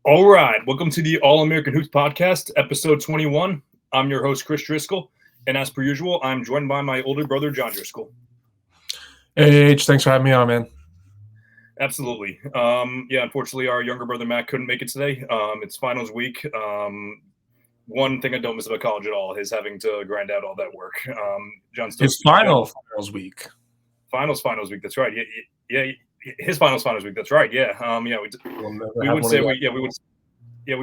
All right, welcome to the All American Hoops Podcast, episode 21. I'm your host, Chris Driscoll, and as per usual, I'm joined by my older brother, John Driscoll. Hey, H, thanks for having me on, man. Absolutely. Unfortunately, our younger brother, Matt, couldn't make it today. It's finals week. One thing I don't miss about college at all is having to grind out all that work. John's still His finals week. Finals week, that's right. Yeah. His finals week. That's right. Yeah. We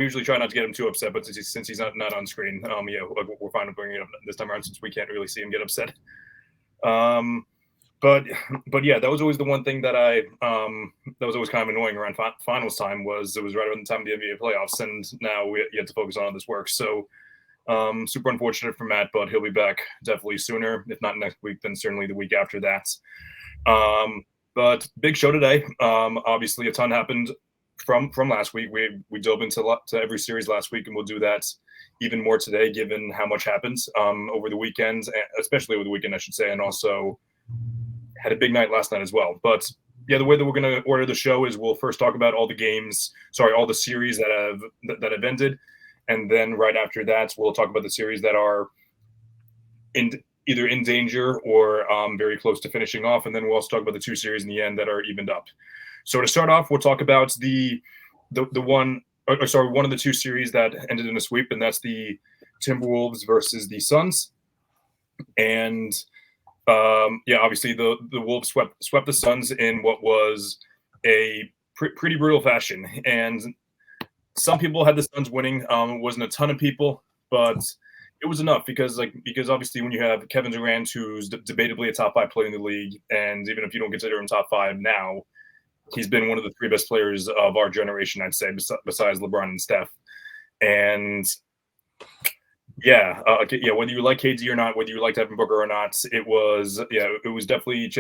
usually try not to get him too upset, but since he's not on screen, we're fine with bringing it up this time around since we can't really see him get upset. But yeah, that was always the one thing that that was always kind of annoying around finals time was it was right around the time of the NBA playoffs, and now we have to focus on this work. So super unfortunate for Matt, but he'll be back definitely sooner, if not next week, then certainly the week after that. But big show today. Obviously, a ton happened from last week. We dove into every series last week, and we'll do that even more today, given how much happened over the weekend, especially over the weekend, I should say, and also had a big night last night as well. But yeah, the way that we're going to order the show is we'll first talk about all the series that have ended, and then right after that, we'll talk about the series that are either in danger or very close to finishing off. And then we'll also talk about the two series in the end that are evened up. So to start off, we'll talk about one of the two series that ended in a sweep, and that's the Timberwolves versus the Suns. And obviously the Wolves swept the Suns in what was a pretty brutal fashion. And some people had the Suns winning. It wasn't a ton of people, but it was enough because obviously when you have Kevin Durant, who's debatably a top 5 player in the league, and even if you don't consider him top 5 now, he's been one of the 3 best players of our generation, I'd say, besides LeBron and Steph. And whether you like KD or not, whether you like Devin Booker or not, it was definitely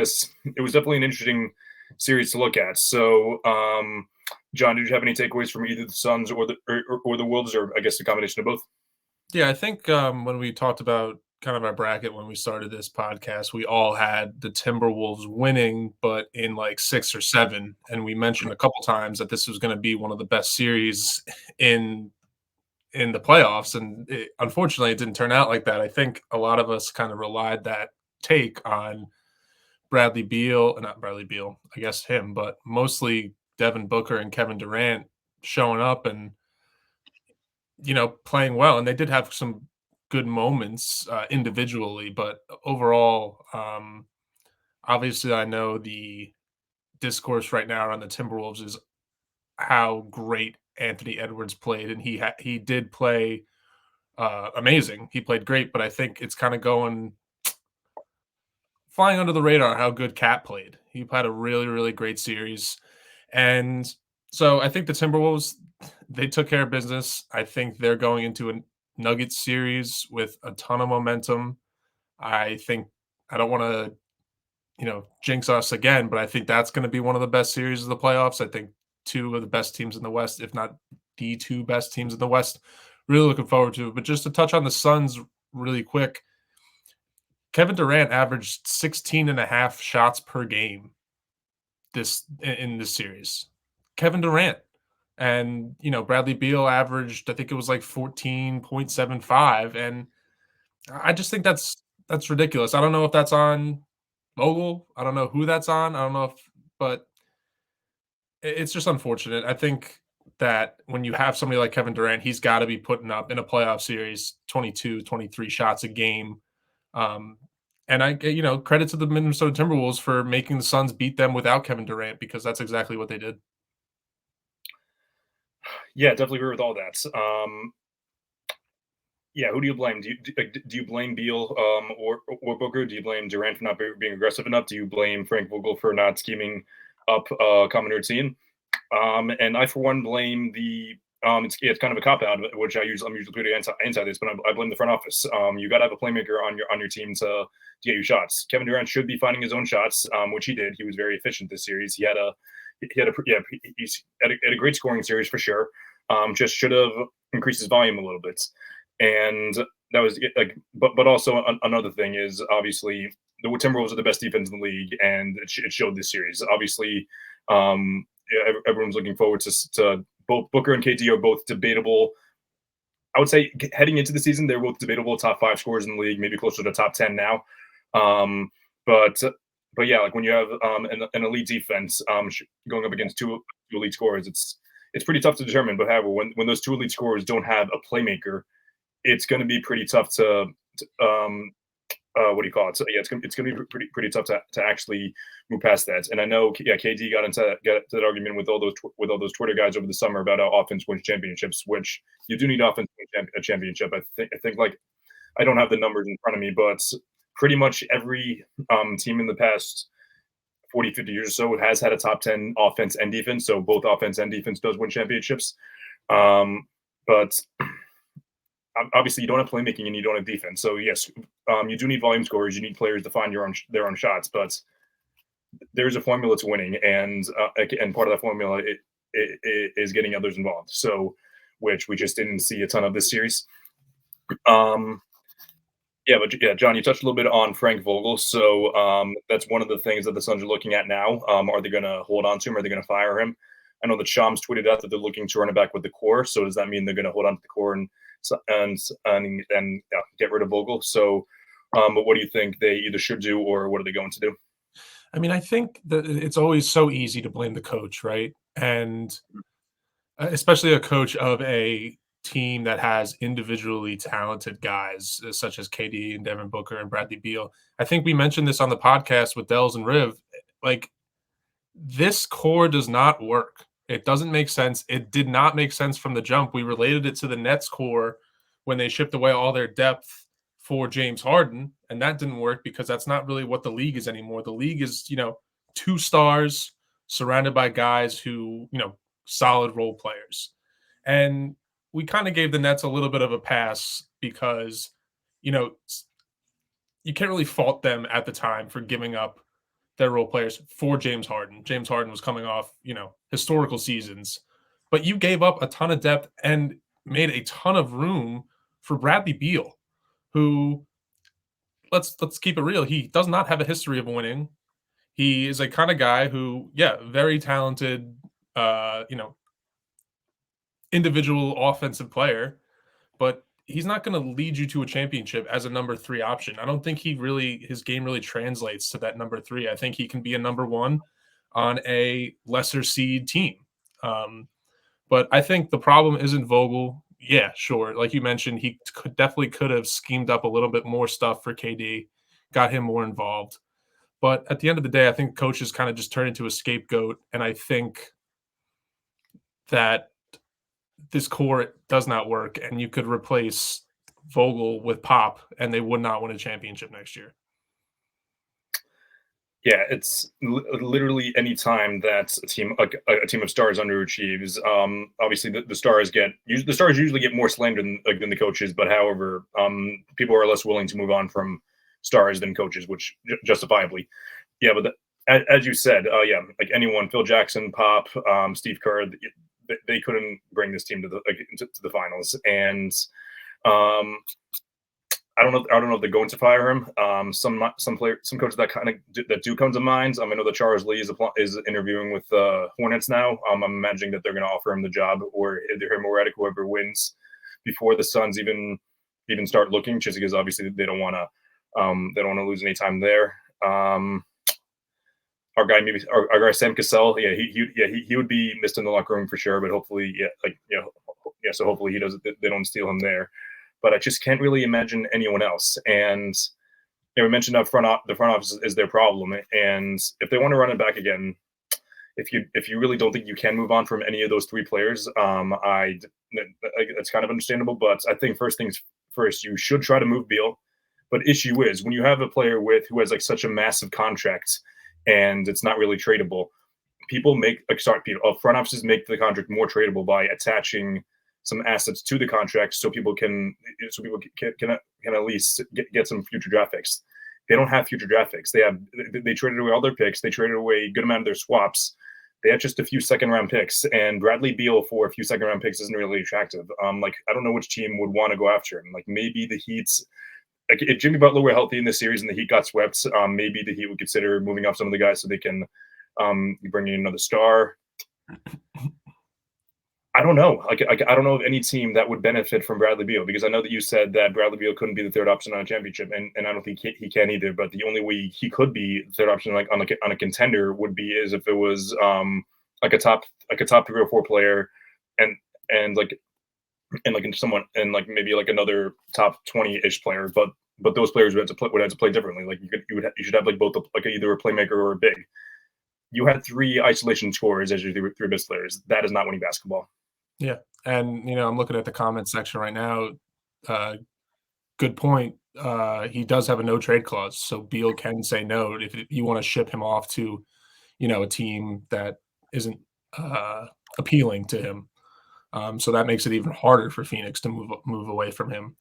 an interesting series to look at. So, John, did you have any takeaways from either the Suns or the Wolves, or I guess a combination of both? Yeah, I think when we talked about kind of our bracket when we started this podcast, we all had the Timberwolves winning, but in like 6 or 7. And we mentioned a couple times that this was going to be one of the best series in the playoffs. And unfortunately, it didn't turn out like that. I think a lot of us kind of relied that take on not Bradley Beal, I guess him, but mostly Devin Booker and Kevin Durant showing up and playing well. And they did have some good moments individually, but overall, obviously I know the discourse right now around the Timberwolves is how great Anthony Edwards played, and he did play amazing. He played great, but I think it's kind of flying under the radar how good Cat played. He had a really, really great series. And so I think the Timberwolves, they took care of business. I think they're going into a Nuggets series with a ton of momentum. I don't want to, jinx us again, but I think that's going to be one of the best series of the playoffs. I think 2 of the best teams in the West, if not the 2 best teams in the West. Really looking forward to it. But just to touch on the Suns really quick, Kevin Durant averaged 16.5 shots per game in this series. Kevin Durant. And, Bradley Beal averaged, I think it was like 14.75. And I just think that's ridiculous. I don't know if that's on Vogel. I don't know who that's on. I don't know but it's just unfortunate. I think that when you have somebody like Kevin Durant, he's got to be putting up in a playoff series 22, 23 shots a game. And I, credit to the Minnesota Timberwolves for making the Suns beat them without Kevin Durant, because that's exactly what they did. Yeah, definitely agree with all that. Who do you blame? Do you blame Beal or Booker? Do you blame Durant for not being aggressive enough? Do you blame Frank Vogel for not scheming up a common routine? And I, for one, blame the it's kind of a cop out, which I'm usually pretty anti this, but I blame the front office. You got to have a playmaker on your team to get you shots. Kevin Durant should be finding his own shots, which he did. He was very efficient this series. He had a great scoring series for sure. Just should have increased his volume a little bit. And that was but also another thing is obviously the Timberwolves are the best defense in the league, and it showed this series. Obviously, everyone's looking forward to both Booker and KD are both debatable. I would say heading into the season, they're both debatable top 5 scorers in the league, maybe closer to top 10 now. Um, but but yeah, like when you have an elite defense going up against two elite scorers, it's pretty tough to determine. But however, when those two elite scorers don't have a playmaker, it's going to be pretty tough to what do you call it? So yeah, it's gonna be pretty tough to actually move past that. And I know, yeah, KD got into that argument with all those Twitter guys over the summer about how offense wins championships, which you do need offense to win a championship. I think like I don't have the numbers in front of me, but pretty much every team in the past 40, 50 years or so has had a top 10 offense and defense. So both offense and defense does win championships. But obviously you don't have playmaking and you don't have defense. So yes, you do need volume scorers. You need players to find their own shots, but there's a formula to winning, and part of that formula it is getting others involved. So, which we just didn't see a ton of this series. Yeah, but yeah, John, you touched a little bit on Frank Vogel. So that's one of the things that the Suns are looking at now. Are they going to hold on to him? Are they going to fire him? I know that Shams tweeted out that they're looking to run it back with the core. So does that mean they're going to hold on to the core and get rid of Vogel? So, but what do you think they either should do, or what are they going to do? I mean, I think that it's always so easy to blame the coach, right? And especially a coach of a team that has individually talented guys such as KD and Devin Booker and Bradley Beal. I think we mentioned this on the podcast with Dells and Riv. Like, this core does not work. It doesn't make sense. It did not make sense from the jump. We related it to the Nets core when they shipped away all their depth for James Harden, and that didn't work because that's not really what the league is anymore. The league is, 2 stars surrounded by guys who, solid role players. And we kind of gave the Nets a little bit of a pass because, you can't really fault them at the time for giving up their role players for James Harden. James Harden was coming off, historical seasons, but you gave up a ton of depth and made a ton of room for Bradley Beal, who, let's keep it real, he does not have a history of winning. He is a kind of guy who, very talented, individual offensive player, but he's not going to lead you to a championship as a number 3 option. I don't think his game really translates to that number 3. I think he can be a number 1 on a lesser seed team. But I think the problem isn't Vogel. Yeah, sure. Like you mentioned, he definitely could have schemed up a little bit more stuff for KD, got him more involved. But at the end of the day, I think coaches kind of just turn into a scapegoat. And I think that this core does not work, and you could replace Vogel with Pop, and they would not win a championship next year. Yeah, it's literally any time that a team of stars underachieves. Obviously, the stars usually get more slammed than the coaches, but however, people are less willing to move on from stars than coaches, which justifiably. Yeah, but as you said, like anyone, Phil Jackson, Pop, Steve Kerr, they couldn't bring this team to the finals, and I don't know if they're going to fire him. Some coaches that do come to mind. I know that Charles Lee is interviewing with Hornets now. I'm imagining that they're going to offer him the job, or either him or whoever wins before the Suns even start looking, just because obviously they don't want to lose any time there. Our guy Sam Cassell, he would be missed in the locker room for sure, but hopefully, so hopefully they don't steal him there. But I just can't really imagine anyone else. And we mentioned up front, the front office is their problem. And if they want to run it back again, if you really don't think you can move on from any of those 3 players, it's kind of understandable. But I think first things first, you should try to move Beal. But issue is when you have a player who has like such a massive contract and it's not really tradable, front offices make the contract more tradable by attaching some assets to the contract so people can at least get some future draft picks. They don't have future draft picks. They traded away all their picks. They traded away a good amount of their swaps. They have just a few second round picks, and Bradley Beal for a few second round picks isn't really attractive. I don't know which team would want to go after him. Like maybe the Heat's. Like if Jimmy Butler were healthy in this series and the Heat got swept, maybe the Heat would consider moving off some of the guys so they can bring in another star. I don't know. I don't know of any team that would benefit from Bradley Beal, because I know that you said that Bradley Beal couldn't be the third option on a championship, and I don't think he can either. But the only way he could be the third option, like on a contender, would be is if it was like a top 3 or 4 player, and and like someone, and like maybe like another top 20-ish player, but those players would have to play differently. Like you should have like both like either a playmaker or a big. You had 3 isolation scorers as your three best players. That is not winning basketball. Yeah, and I'm looking at the comment section right now. Good point. He does have a no trade clause, so Beal can say no if you want to ship him off to, a team that isn't appealing to him. So that makes it even harder for Phoenix to move away from him.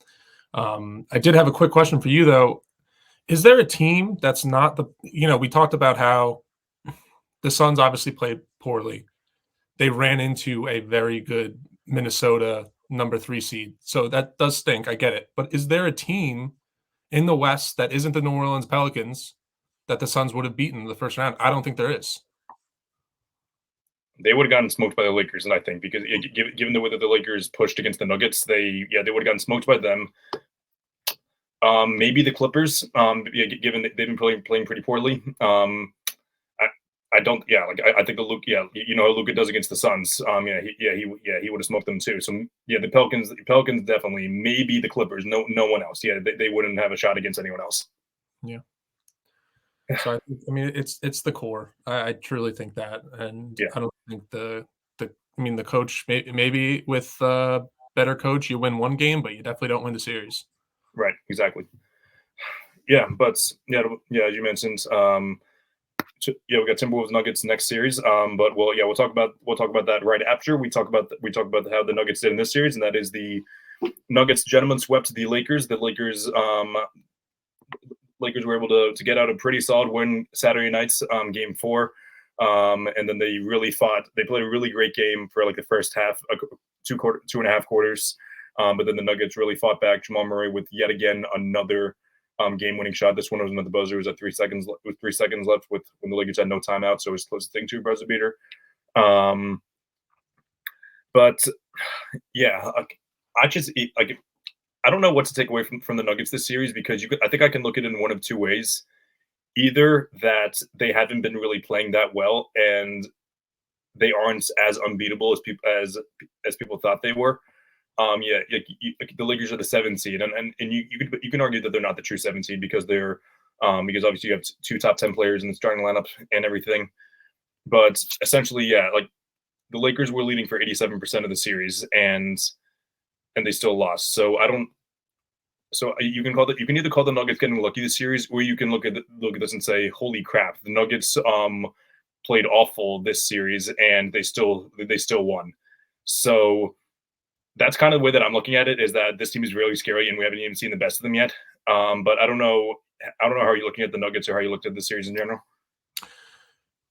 I did have a quick question for you though. Is there a team that's not we talked about how the Suns obviously played poorly. They ran into a very good Minnesota number 3 seed. So that does stink. I get it. But is there a team in the West that isn't the New Orleans Pelicans that the Suns would have beaten in the first round? I don't think there is. They would have gotten smoked by the Lakers, and I think because given the way that the Lakers pushed against the Nuggets, they would have gotten smoked by them. Maybe the Clippers, given that they've been playing pretty poorly. I don't. Yeah, I think the Luke. Yeah, Luka does against the Suns. He would have smoked them too. So yeah, the Pelicans definitely. Maybe the Clippers. No one else. Yeah, they wouldn't have a shot against anyone else. Yeah. So I mean, it's the core. I truly think that, and I don't think the coach maybe with better coach you win one game, but you definitely don't win the series. Right. Exactly. Yeah, but as you mentioned. We got Timberwolves Nuggets next series. But we'll talk about that right after we talk about how the Nuggets did in this series, and that is the Nuggets gentlemen swept the Lakers. The Lakers were able to get out a pretty solid win Saturday night's game 4. And then they really fought. They played a really great game for like the first half, 2.5 quarters. But then the Nuggets really fought back. Jamal Murray with yet again another game-winning shot. This one wasn't at the buzzer. It was at 3 seconds with 3 seconds left when the Lakers had no timeout, so it was close thing to a buzzer beater. But yeah, I don't know what to take away from the Nuggets this series, because I think I can look at it in one of 2 ways. Either that they haven't been really playing that well and they aren't as unbeatable as people thought they were. The Lakers are the 7 seed, and you can argue that they're not the true 7 seed because they're because obviously you have 2 top 10 players in the starting lineup and everything. But essentially, the Lakers were leading for 87% of the series, and they still lost. So you can either call the Nuggets getting lucky this series, or you can look at this and say, holy crap, the Nuggets played awful this series and they still won. So that's kind of the way that I'm looking at it, is that this team is really scary and we haven't even seen the best of them yet. But I don't know how you're looking at the Nuggets or how you looked at the series in general.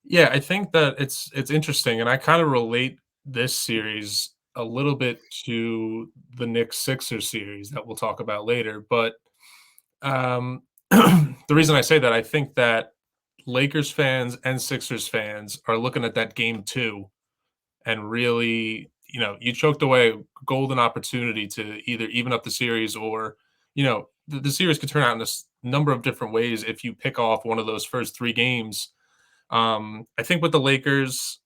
Yeah, I think that it's interesting, and I kind of relate this series a little bit to the Knicks Sixers series that we'll talk about later. But the reason I say that, I think that Lakers fans and Sixers fans are looking at that game 2 and really, you choked away a golden opportunity to either even up the series, or, the series could turn out in a number of different ways if you pick off one of those first 3 games. I think with the Lakers,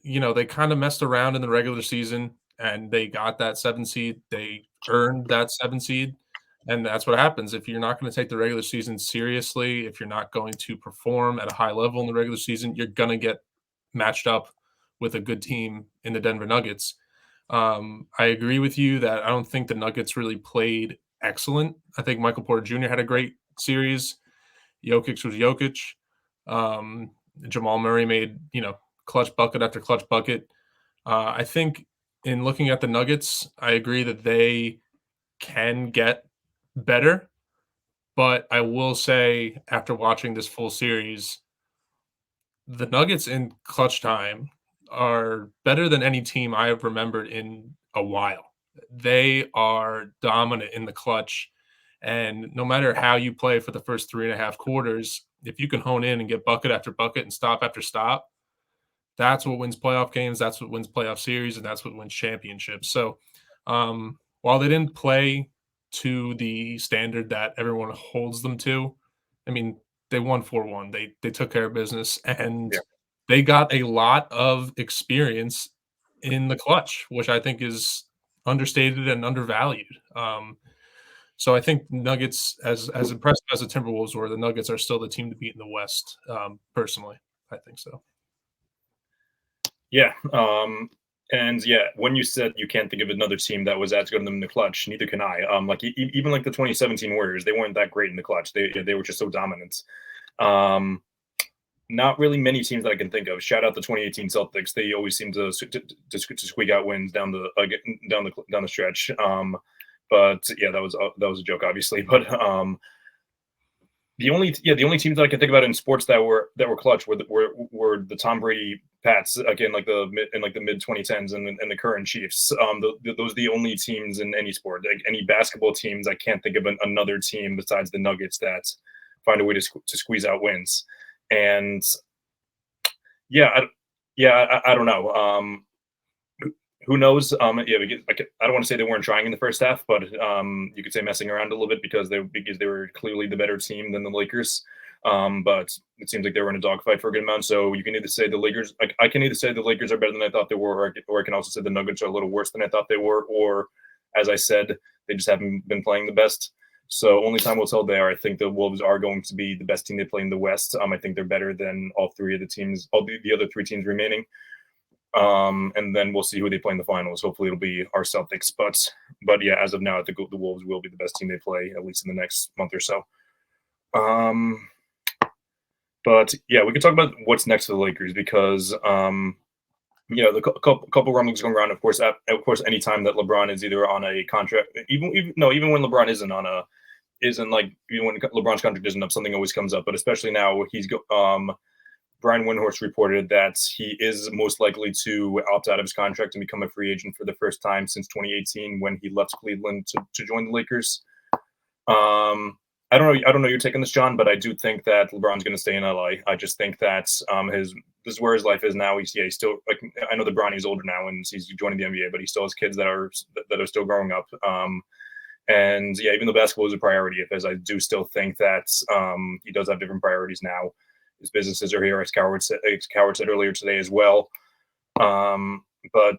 they kind of messed around in the regular season and they got that 7 seed. They earned that 7 seed. And that's what happens if you're not going to take the regular season seriously. If you're not going to perform at a high level in the regular season, you're going to get matched up with a good team in the Denver Nuggets. I agree with you that I don't think the Nuggets really played excellent. I think Michael Porter Jr. had a great series. Jokic was Jokic. Jamal Murray made, clutch bucket after clutch bucket. I think in looking at the Nuggets, I agree that they can get better. But I will say, after watching this full series, the Nuggets in clutch time are better than any team I have remembered in a while. They are dominant in the clutch. And no matter how you play for the first 3.5 quarters, if you can hone in and get bucket after bucket and stop after stop, That's what wins playoff games. That's what wins playoff series, and that's what wins championships. So, while they didn't play to the standard that everyone holds them to, I mean, they won 4-1. They took care of business, and Yeah. they got a lot of experience in the clutch, which I think is understated and undervalued. So I think Nuggets, as impressive as the Timberwolves were, the Nuggets are still the team to beat in the West. Personally, I think so. Yeah. And yeah, when you said you can't think of another team that was as good as them in the clutch, neither can I. Like even like the 2017 Warriors, they weren't that great in the clutch. They were just so dominant. Not really many teams that I can think of. Shout out the 2018 Celtics. They always seem to squeak out wins down the stretch. But yeah, that was a joke, obviously. But the only teams that I can think about in sports that were clutch were the Tom Brady Pats again, like the mid 2010s, and the current Chiefs. Those are the only teams in any sport. Like any basketball teams, I can't think of another team besides the Nuggets that find a way to squeeze out wins. And yeah, I don't know. Who knows? Yeah, I don't want to say they weren't trying in the first half, but you could say messing around a little bit because they were clearly the better team than the Lakers. But it seems like they were in a dogfight for a good amount. So you can either say the Lakers. I can either say the Lakers are better than I thought they were, or I can also say the Nuggets are a little worse than I thought they were, or as I said, they just haven't been playing the best. So only time will tell there. I think the Wolves are going to be the best team they play in the West. I think they're better than all three of the teams, all the other three teams remaining. And then we'll see who they play in the finals. Hopefully it'll be our Celtics. But yeah, as of now, I think the Wolves will be the best team they play, at least in the next month or so. But yeah, we can talk about what's next for the Lakers because the couple rumblings going around. Of course, any time that LeBron is either on a contract, even when LeBron isn't like even when LeBron's contract isn't up, something always comes up. But especially now, Brian Windhorst reported that he is most likely to opt out of his contract and become a free agent for the first time since 2018 when he left Cleveland to join the Lakers. I don't know your take on this, John, but I do think that LeBron's going to stay in LA. I just think that this is where his life is now. He's still like, I know that Bronny's older now and he's joining the NBA, but he still has kids that are still growing up. And yeah, even though basketball is a priority, as I do still think that he does have different priorities now. His businesses are here, as Coward said earlier today as well. But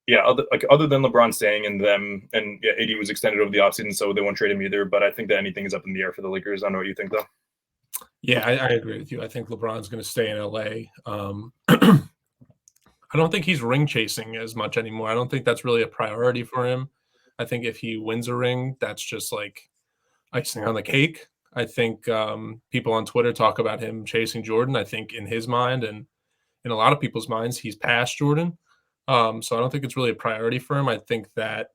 yeah, other than LeBron staying and them, and yeah, AD was extended over the offseason, so they won't trade him either. But I think that anything is up in the air for the Lakers. I don't know what you think, though. Yeah, I agree with you. I think LeBron's going to stay in LA. I don't think he's ring chasing as much anymore. I don't think that's really a priority for him. I think if he wins a ring, that's just like icing on the cake. I think people on Twitter talk about him chasing Jordan. I think in his mind and in a lot of people's minds, he's past Jordan. So I don't think it's really a priority for him. I think that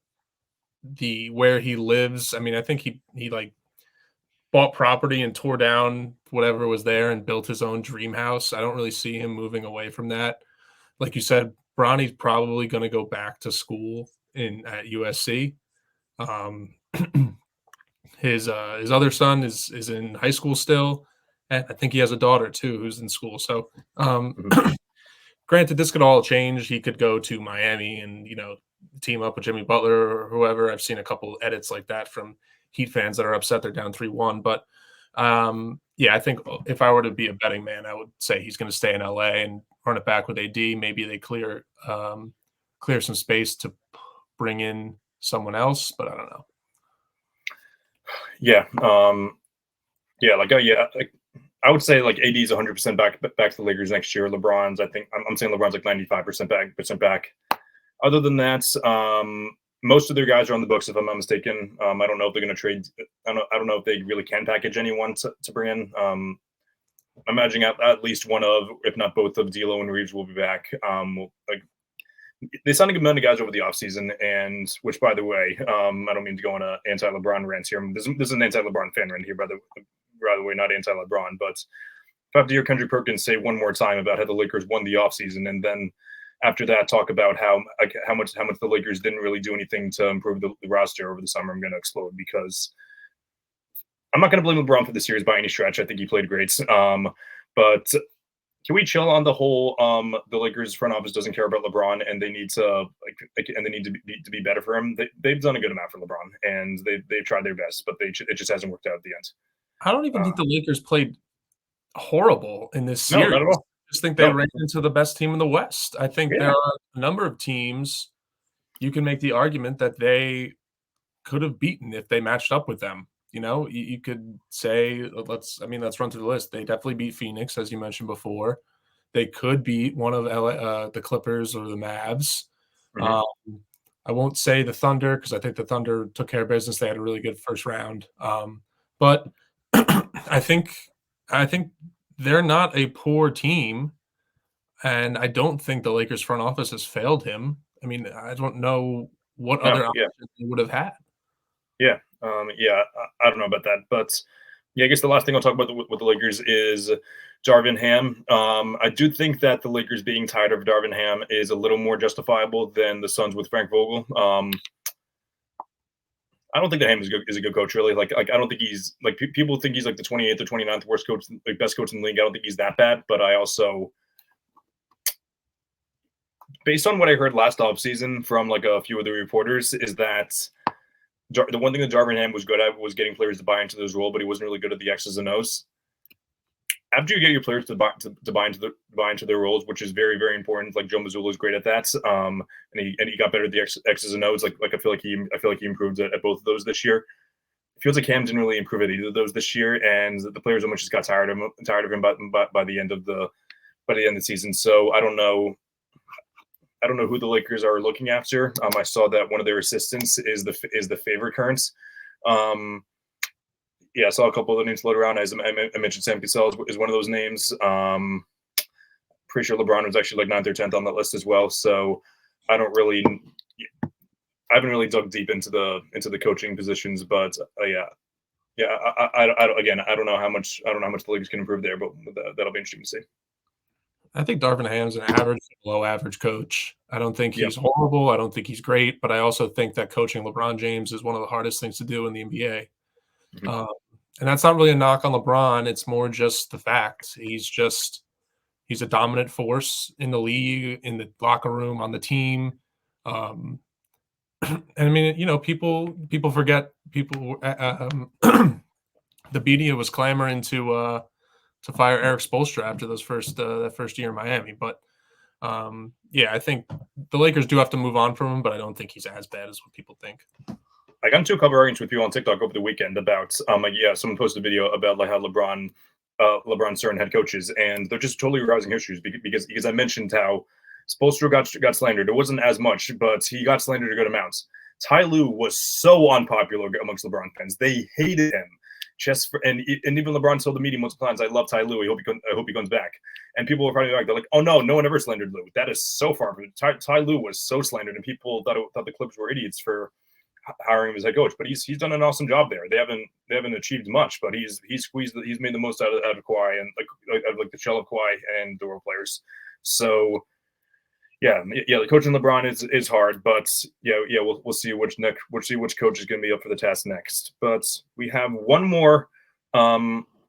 where he lives, I mean, I think he like bought property and tore down whatever was there and built his own dream house. I don't really see him moving away from that. Like you said, Bronny's probably going to go back to school at USC. His other son is in high school still, and I think he has a daughter too who's in school. So, granted, this could all change. He could go to Miami and team up with Jimmy Butler or whoever. I've seen a couple edits like that from Heat fans that are upset they're down 3-1. But yeah, I think if I were to be a betting man, I would say he's going to stay in LA and run it back with AD. Maybe they clear some space to bring in someone else, but I don't know. Yeah. I would say like AD is 100% back to the Lakers next year. LeBron's, I think I'm saying LeBron's like 95% back. Other than that, most of their guys are on the books, if I'm not mistaken. I don't know if they're going to trade. I don't know if they really can package anyone to bring in. I'm imagining at least one of, if not both of D'Lo and Reeves will be back. They signed a good amount of guys over the offseason, and which, by the way, I don't mean to go on an anti-LeBron rant here. This is an anti-LeBron fan rant here, by the way, not anti-LeBron. But if I have to hear Kendrick Perkins say one more time about how the Lakers won the offseason, and then after that talk about how much the Lakers didn't really do anything to improve the roster over the summer, I'm going to explode, because I'm not going to blame LeBron for the series by any stretch. I think he played great, but can we chill on the whole the Lakers front office doesn't care about LeBron and they need to and they need to be better for him. They've done a good amount for LeBron and they've tried their best, but it just hasn't worked out at the end. I don't even think the Lakers played horrible in this No, series. not at all. I just think they No. ran into the best team in the West. I think there are a number of teams you can make the argument that they could have beaten if they matched up with them. You know, you could say, let's run through the list. They definitely beat Phoenix, as you mentioned before. They could beat one of the Clippers or the Mavs. I won't say the Thunder because I think the Thunder took care of business. They had a really good first round. But I think they're not a poor team, and I don't think the Lakers front office has failed him. I mean, I don't know what other options they would have had. Yeah. I don't know about that, but yeah, I guess the last thing I'll talk about with the Lakers is Darvin Ham. I do think that the Lakers being tired of Darvin Ham is a little more justifiable than the Suns with Frank Vogel. I don't think that Ham is a good coach, really. Like I don't think he's like people think he's like the 28th or 29th worst coach, like best coach in the league. I don't think he's that bad, but I also, based on what I heard last offseason from like a few of the reporters, is that the one thing that Darvin Ham was good at was getting players to buy into this role, but he wasn't really good at the X's and O's. After you get your players to buy into their roles, which is very, very important. Like Joe Mazzulla is great at that, and he got better at the X's and O's. Like I feel like he improved at both of those this year. It feels like Cam didn't really improve at either of those this year, and the players almost just got tired of him by the end of the season. So I don't know who the Lakers are looking after. I saw that one of their assistants is the favorite Currents. I saw a couple of the names float around. As I mentioned, Sam Cassell is one of those names. Pretty sure LeBron was actually like 9th or 10th on that list as well. So I haven't really dug deep into the coaching positions, but I don't know how much the Lakers can improve there, but that'll be interesting to see. I think Darvin Ham's an average, below average coach. I don't think he's horrible. I don't think he's great, but I also think that coaching LeBron James is one of the hardest things to do in the NBA. Mm-hmm. And that's not really a knock on LeBron. It's more just the fact he's a dominant force in the league, in the locker room, on the team. And I mean, you know, people forget the media was clamoring to fire Eric Spoelstra after that first year in Miami. But I think the Lakers do have to move on from him, but I don't think he's as bad as what people think. I got into a couple of arguments with people on TikTok over the weekend about someone posted a video about like how LeBron's certain head coaches, and they're just totally rousing issues because I mentioned how Spoelstra got slandered. It wasn't as much, but he got slandered a good amount. Ty Lue was so unpopular amongst LeBron fans. They hated him. And even LeBron told the media multiple times, "I love Ty Lue. I hope he comes back." And people were probably like, "They're like, oh no one ever slandered Lue. That is so far from it." Ty Lue was so slandered, and people thought the Clippers were idiots for hiring him as head coach. But he's done an awesome job there. They haven't achieved much, but he's made the most out of Kawhi and like the shell of Kawhi and the role players. So the coaching LeBron is hard, but we'll see which coach is going to be up for the task next. But we have one more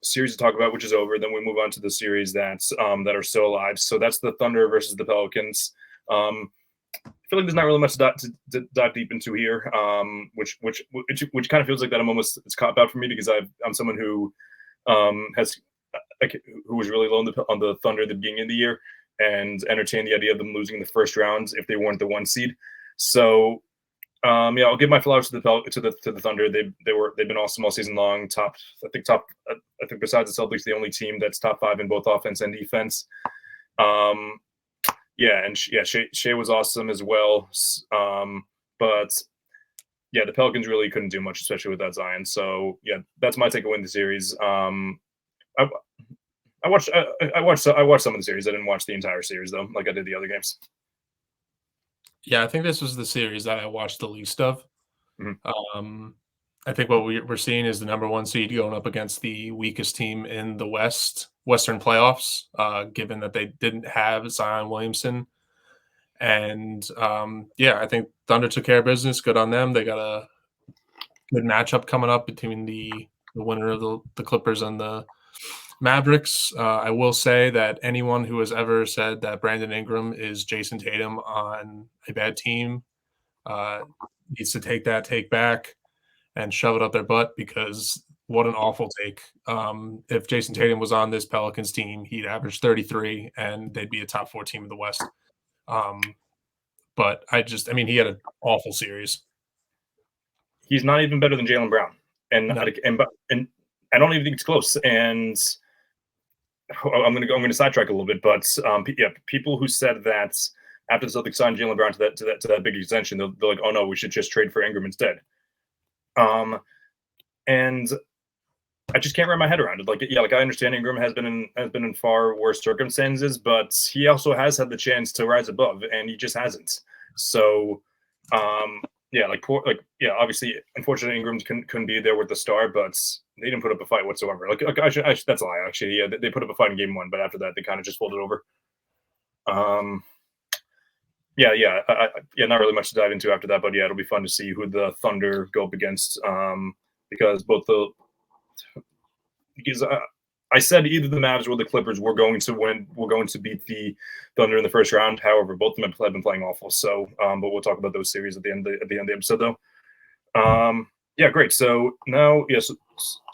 series to talk about, which is over. Then we move on to the series that are still alive. So that's the Thunder versus the Pelicans. I feel like there's not really much to dive deep into here, which kind of feels like that it's cop out for me because I'm someone who who was really low on the Thunder at the beginning of the year and entertained the idea of them losing the first round if they weren't the 1 seed. So I'll give my flowers to the Thunder. They've been awesome all season long. I think besides the Celtics, the only team that's top 5 in both offense and defense. Shea was awesome as well. But the Pelicans really couldn't do much, especially without Zion. So that's my takeaway in the series. I watched some of the series. I didn't watch the entire series though, like I did the other games. Yeah, I think this was the series that I watched the least of. Mm-hmm. I think what we're seeing is the number 1 seed going up against the weakest team in the Western playoffs, given that they didn't have Zion Williamson. And I think Thunder took care of business. Good on them. They got a good matchup coming up between the winner of the Clippers and the Mavericks, I will say that anyone who has ever said that Brandon Ingram is Jason Tatum on a bad team uh, needs to take back and shove it up their butt, because what an awful take. If Jason Tatum was on this Pelicans team, he'd average 33 and they'd be a top 4 team in the West. But I mean, he had an awful series. He's not even better than Jaylen Brown, and No. and I don't even think it's close. And I'm going to sidetrack a little bit, but people who said that after the Celtics signed Jaylen Brown to that big extension, they're like, oh no, we should just trade for Ingram instead. And I just can't wrap my head around it. Like I understand Ingram has been in far worse circumstances, but he also has had the chance to rise above, and he just hasn't. So, obviously, unfortunately, Ingram couldn't be there with the star, but they didn't put up a fight whatsoever. That's a lie, actually. Yeah, they put up a fight in game 1, but after that, they kind of just folded over. Not really much to dive into after that, but yeah, it'll be fun to see who the Thunder go up against, because I said either the Mavs or the Clippers were going to win. We're going to beat the Thunder in the first round. However, both of them have been playing awful. So, but we'll talk about those series at the end of the episode, though. Great. So now, yes.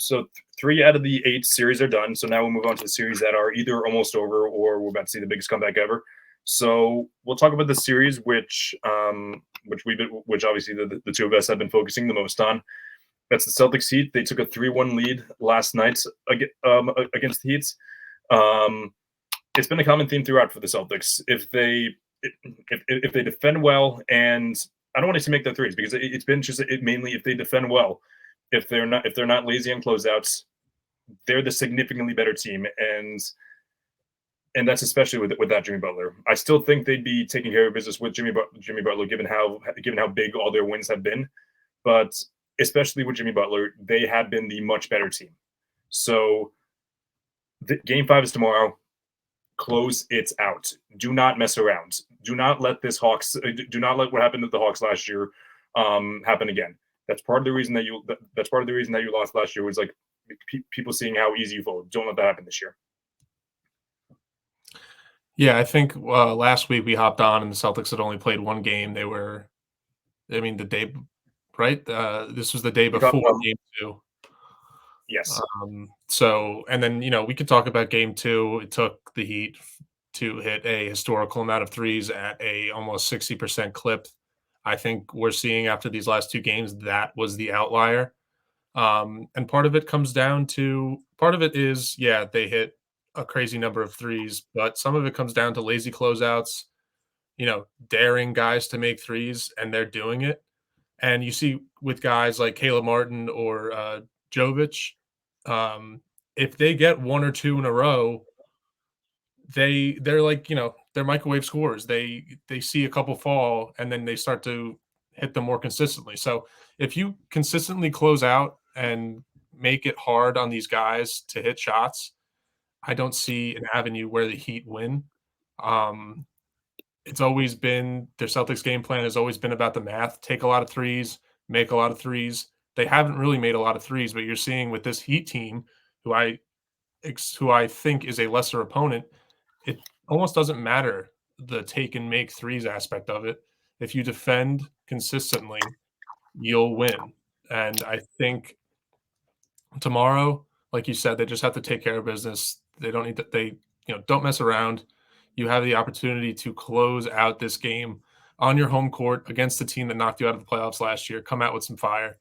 So 3 out of the 8 series are done. So now we'll move on to the series that are either almost over or we're about to see the biggest comeback ever. So we'll talk about the series which obviously the two of us have been focusing the most on. That's the Celtics Heat. They took a 3-1 lead last night against the Heat. It's been a common theme throughout for the Celtics. If they defend well, and I don't want to make their threes because it's been just mainly if they defend well. If they're not lazy on closeouts, they're the significantly better team, and that's especially with that Jimmy Butler. I still think they'd be taking care of business with Jimmy Butler, given how big all their wins have been, but especially with Jimmy Butler, they have been the much better team. So game 5 is tomorrow. Close it out. Do not mess around. Do not let what happened to the Hawks last year happen again. That's part of the reason that you lost last year was like people seeing how easy you fold. Don't let that happen this year. Yeah, I think last week we hopped on and the Celtics had only played 1 game. The day, right? This was the day before game 2. Yes. And then, we could talk about game 2. It took the Heat to hit a historical amount of threes at a almost 60% clip. I think we're seeing after these last 2 games, that was the outlier. And part of it is, they hit a crazy number of threes, but some of it comes down to lazy closeouts, daring guys to make threes, and they're doing it. And you see with guys like Caleb Martin or Jovic, if they get 1 or 2 in a row, they're like, they're microwave scorers. They see a couple fall and then they start to hit them more consistently. So if you consistently close out and make it hard on these guys to hit shots, I don't see an avenue where the Heat win. It's always been their Celtics game plan has always been about the math. Take a lot of threes, make a lot of threes. They haven't really made a lot of threes, but you're seeing with this Heat team, who I think is a lesser opponent, it almost doesn't matter the take and make threes aspect of it. If you defend consistently, you'll win. And I think tomorrow, like you said, they just have to take care of business. They don't need to, don't mess around. You have the opportunity to close out this game on your home court against the team that knocked you out of the playoffs last year. Come out with some fire.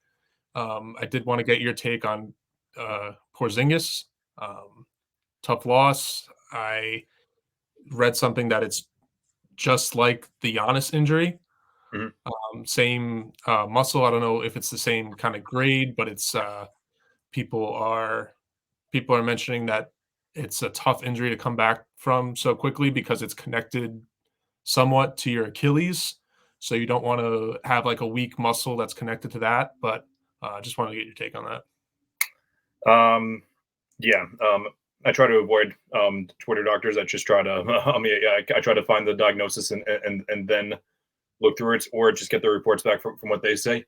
I did want to get your take on Porzingis. Tough loss. I read something that it's just like the Giannis injury. Mm-hmm. Same muscle. I don't know if it's the same kind of grade, but it's people are mentioning that it's a tough injury to come back from so quickly because it's connected somewhat to your Achilles. So you don't want to have like a weak muscle that's connected to that. But I just want to get your take on that. I try to avoid Twitter doctors. I just try to I try to find the diagnosis and then look through it, or just get the reports back from what they say.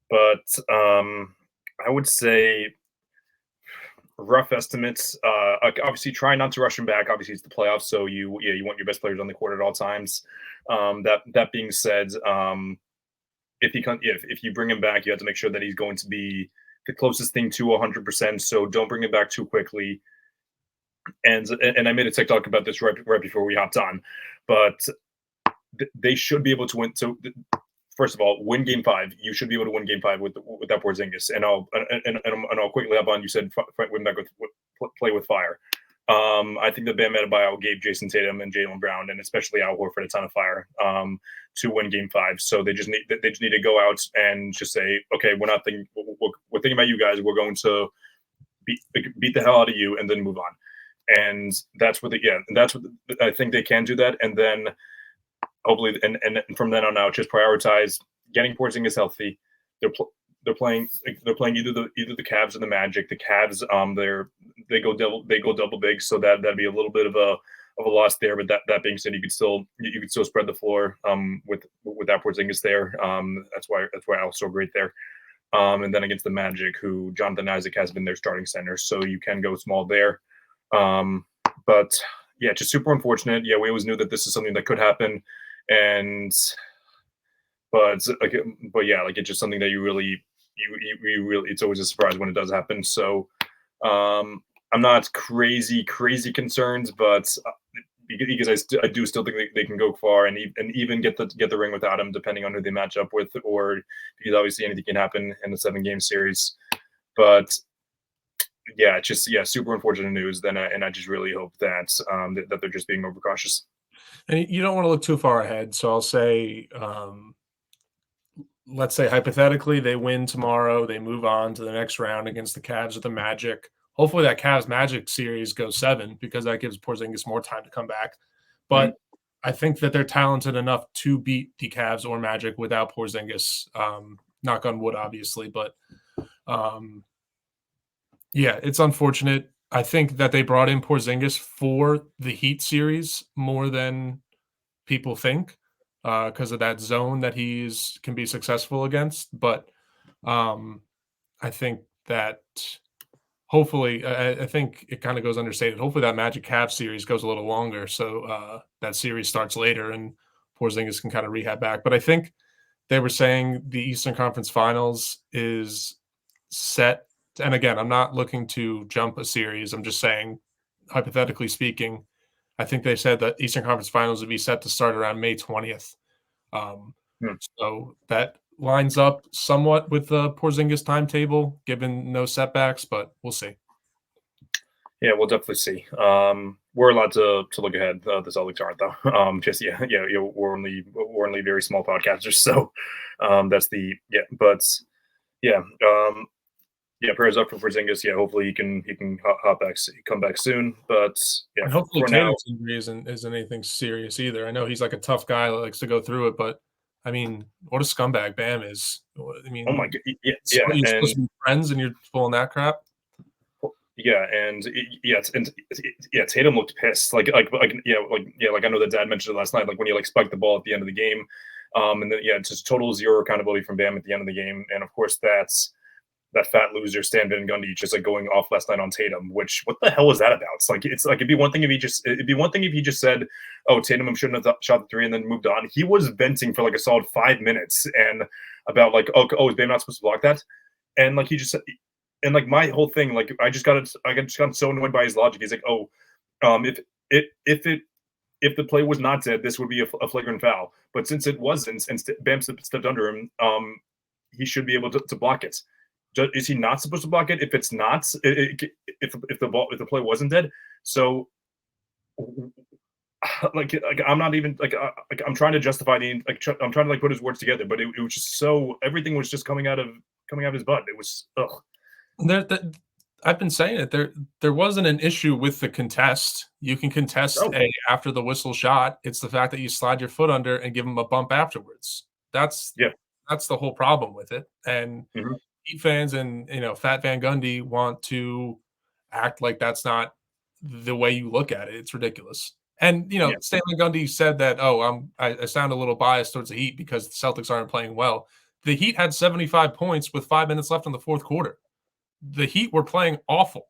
But I would say rough estimates. Obviously, try not to rush him back. Obviously, it's the playoffs, so you want your best players on the court at all times. That being said, if you bring him back, you have to make sure that he's going to be the closest thing to 100%. So don't bring him back too quickly. And I made a TikTok about this right before we hopped on, but they should be able to win. So first of all, win Game 5. You should be able to win Game 5 without Porzingis. And I'll quickly hop on. You said win back with play with fire. I think that Bam Adebayo gave Jason Tatum and Jaylen Brown, and especially Al Horford, a ton of fire to win Game 5. So they just need to go out and just say, okay, we're thinking about you guys. We're going to beat the hell out of you, and then move on. And that's what I think they can do that, and then hopefully, and from then on out, just prioritize getting Porzingis healthy. They're playing either the Cavs or the Magic. The Cavs, they go double big, so that'd be a little bit of a loss there. But that being said, you could still spread the floor without Porzingis there. That's why Al's so great there. And then against the Magic, who Jonathan Isaac has been their starting center, so you can go small there. But yeah, just super unfortunate. Yeah, we always knew that this is something that could happen, but yeah, like it's just something that you really, it's always a surprise when it does happen. So I'm not crazy concerned, but because I do still think they can go far and even get the ring without him, depending on who they match up with, or because obviously anything can happen in the 7-game series. But yeah, it's just super unfortunate news. And I just really hope that that they're just being overcautious. And you don't want to look too far ahead. So I'll say, let's say hypothetically they win tomorrow, they move on to the next round against the Cavs or the Magic. Hopefully that Cavs Magic series goes 7 because that gives Porzingis more time to come back. But I think that they're talented enough to beat the Cavs or Magic without Porzingis. Knock on wood, obviously, but yeah, it's unfortunate. I think that they brought in Porzingis for the Heat series more than people think because of that zone that can be successful against. But I think that hopefully, I think it kind of goes understated. Hopefully that Magic Cavs series goes a little longer, so that series starts later and Porzingis can kind of rehab back. But I think they were saying the Eastern Conference Finals is set. And again, I'm not looking to jump a series. I'm just saying, hypothetically speaking, I think they said that Eastern Conference Finals would be set to start around May 20th. So that lines up somewhat with the Porzingis timetable, given no setbacks, but we'll see. Yeah, we'll definitely see. We're allowed to look ahead. The Celtics aren't, though. We're only very small podcasters, so that's prayers up for Porzingis. Yeah, hopefully he can come back soon. But yeah, and hopefully Tatum's injury isn't anything serious either. I know he's like a tough guy that likes to go through it, but I mean, what a scumbag Bam is. I mean, oh my god, you're supposed to be friends and you're pulling that crap. Yeah, Tatum looked pissed. Like I know that Dad mentioned it last night. Like when you spiked the ball at the end of the game, and then it's just total zero accountability from Bam at the end of the game, and of course that's that fat loser Stan Van Gundy just going off last night on Tatum. Which what the hell was that about? It'd be one thing if he just said, "Oh, Tatum shouldn't have shot the 3," and then moved on. He was venting for a solid 5 minutes and about is Bam not supposed to block that? And he just said. And my whole thing, I just got so annoyed by his logic. He's like, if the play was not dead, this would be a flagrant foul. But since it wasn't, and Bam stepped under him, he should be able to block it. Is he not supposed to block it if it's not? If the play wasn't dead? So, I'm not even I'm trying to justify I'm trying to put his words together, but it was just so everything was just coming out of his butt. It was ugh. I've been saying it. There wasn't an issue with the contest. You can contest after the whistle shot. It's the fact that you slide your foot under and give him a bump afterwards. That's the whole problem with it. And Heat fans and Fat Van Gundy want to act like that's not the way you look at it. It's ridiculous. And Stan Van Gundy said that I sound a little biased towards the Heat because the Celtics aren't playing well. The Heat had 75 points with 5 minutes left in the fourth quarter. The Heat were playing awful.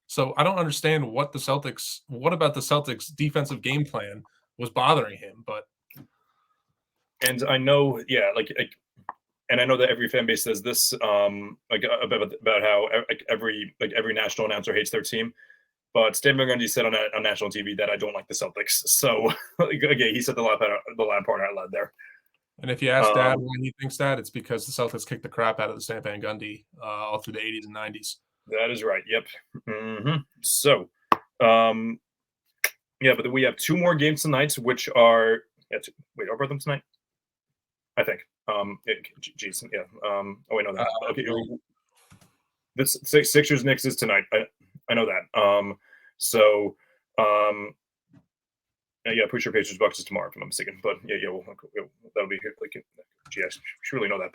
So I don't understand what about the Celtics defensive game plan was bothering him, but And I know, yeah, and I know that every fan base says this, about how every national announcer hates their team. But Stan Van Gundy said on national TV that I don't like the Celtics. So again, he said the loud part out loud there. and if you ask Dad why he thinks that, it's because the Celtics kicked the crap out of the Stan Van Gundy all through the 80s and 90s. That is right. Yep. So, yeah, but we have two more games tonight, which are wait, are them tonight? I think. Geez, yeah. Oh, I know that. Okay. This Sixers Knicks is tonight. I know that. So, yeah, pretty sure Pacers Bucks is tomorrow, if I'm not mistaken. But yeah, that'll be like, gee, I should really know that.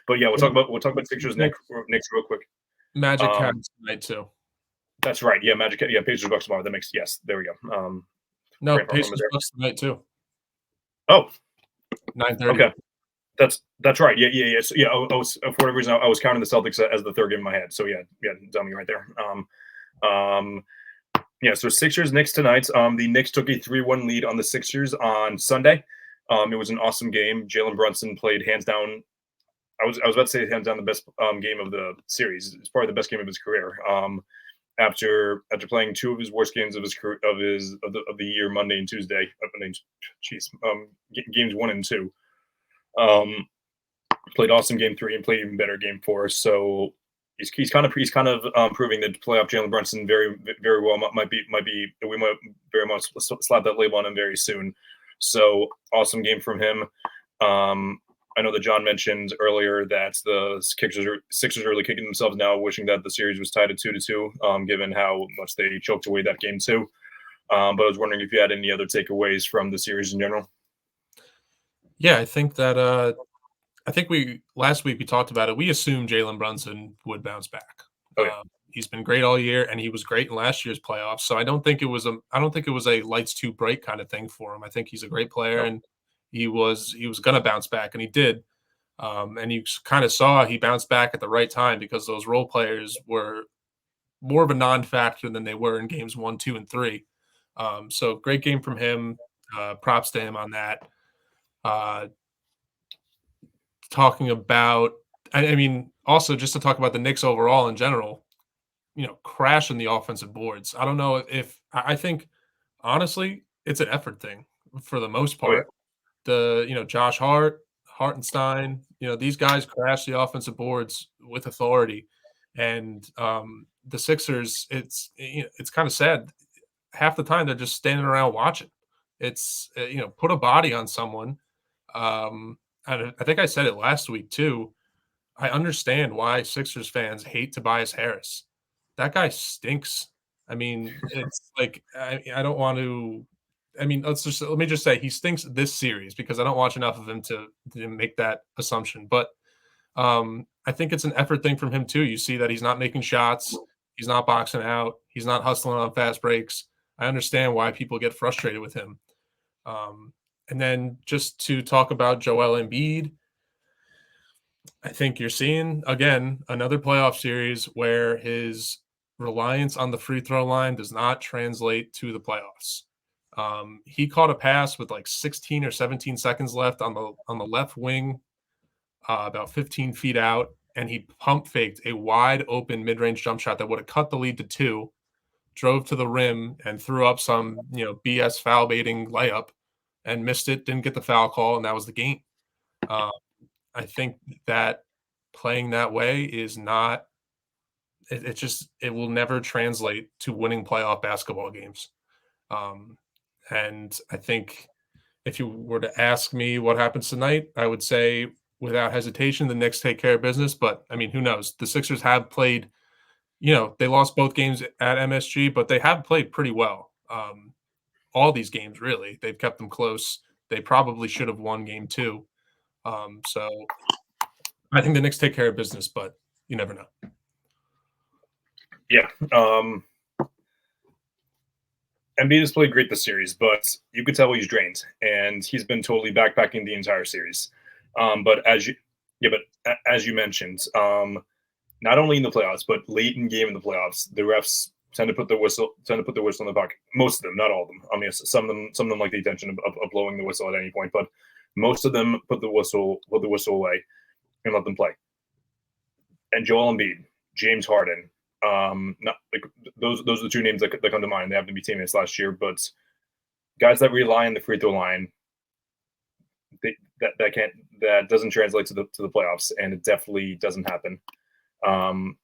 But yeah, we'll talk about Sixers Knicks real quick. Magic Cavs tonight too. That's right. Yeah, yeah, Pacers Bucks tomorrow. That makes yes. There we go. No, Pacers Bucks tonight too. Oh, 9:30. Okay, that's right. Yeah. So, yeah. For whatever reason, I was counting the Celtics as the third game in my head. So yeah, dummy right there. Yeah. So Sixers Knicks tonight. The Knicks took a 3-1 lead on the Sixers on Sunday. It was an awesome game. Jalen Brunson played hands down. I was about to say hands down the best game of the series. It's probably the best game of his career. After playing two of his worst games of the year, Monday and Tuesday. Games 1 and 2. Played awesome game 3 and played even better game 4. So he's kind of proving that playoff Jalen Brunson very very well might be we might very much slap that label on him very soon. So awesome game from him. I know that John mentioned earlier that the Sixers are really kicking themselves now, wishing that the series was tied at 2-2, given how much they choked away that game too. But I was wondering if you had any other takeaways from the series in general. Yeah, I think that last week we talked about it. We assumed Jalen Brunson would bounce back. Oh, yeah. He's been great all year, and he was great in last year's playoffs. So I don't think it was a lights too bright kind of thing for him. I think he's a great player, and he was going to bounce back, and he did. And you kind of saw he bounced back at the right time because those role players were more of a non-factor than they were in games 1, 2, and 3. So great game from him. Props to him on that. Talking about, I mean, also just to talk about the Knicks overall in general, crashing the offensive boards. I don't know if I think honestly it's an effort thing for the most part. Josh Hart, Hartenstein, these guys crash the offensive boards with authority, and the Sixers, it's kind of sad. Half the time they're just standing around watching. It's put a body on someone. I think I said it last week too. I understand why Sixers fans hate Tobias Harris. That guy stinks. I mean, it's like I don't want to. I mean, let me just say he stinks this series because I don't watch enough of him to make that assumption. But I think it's an effort thing from him too. You see that he's not making shots, he's not boxing out, he's not hustling on fast breaks. I understand why people get frustrated with him. And then just to talk about Joel Embiid, I think you're seeing, again, another playoff series where his reliance on the free throw line does not translate to the playoffs. He caught a pass with like 16 or 17 seconds left on the left wing, about 15 feet out, and he pump faked a wide open mid-range jump shot that would have cut the lead to 2, drove to the rim and threw up some, BS foul baiting layup and missed it, didn't get the foul call, and that was the game. I think that playing that way is not – it will never translate to winning playoff basketball games. And I think if you were to ask me what happens tonight, I would say without hesitation, the Knicks take care of business. But, I mean, who knows? The Sixers have played – they lost both games at MSG, but they have played pretty well. All these games, really. They've kept them close. They probably should have won game 2. So I think the Knicks take care of business, but you never know. Yeah. Embiid has played great this series, but you could tell he's drained, and he's been totally backpacking the entire series. But as you mentioned, not only in the playoffs, but late in game in the playoffs, the refs tend to put the whistle in the pocket. Most of them, not all of them. I mean, some of them like the intention of blowing the whistle at any point, but most of them put the whistle away and let them play. And Joel Embiid, James Harden, not like those are the two names that come to mind. They happen to be teammates last year, but guys that rely on the free throw line, that doesn't translate to the playoffs, and it definitely doesn't happen.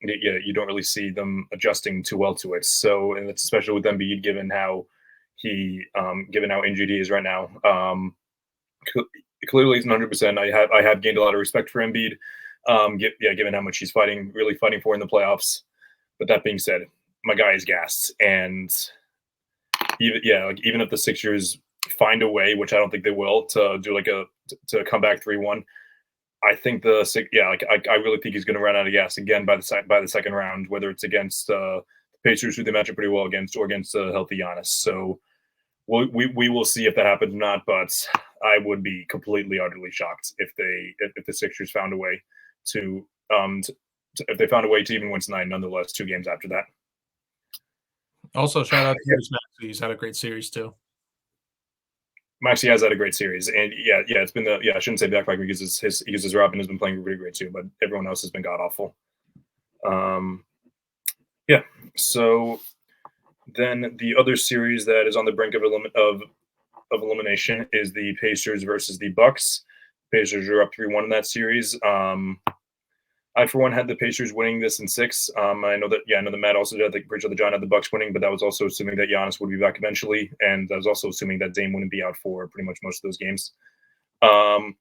You don't really see them adjusting too well to it. So, and it's especially with Embiid, given how injured he is right now. Clearly, he's 100%. I have gained a lot of respect for Embiid. Given how much he's really fighting for in the playoffs. But that being said, my guy is gassed, and even if the Sixers find a way, which I don't think they will, to come back 3-1. I think I really think he's going to run out of gas again by the second round, whether it's against the Pacers, who they match up pretty well against, or against a healthy Giannis. So we will see if that happens or not. But I would be completely utterly shocked if the Sixers found a way to even win tonight. Nonetheless, 2 games after that. Also, shout out to Maxey. He's had a great series too. Maxey has had a great series, and it's been I shouldn't say back because his Robin has been playing really great too, but everyone else has been god awful. So then the other series that is on the brink of elimination is the Pacers versus the Bucks. Pacers are up 3-1 in that series. I, for one, had the Pacers winning this in 6. I know that Matt also did. I think Bridge of the John had the Bucks winning, but that was also assuming that Giannis would be back eventually, and that was also assuming that Dame wouldn't be out for pretty much most of those games. Forgot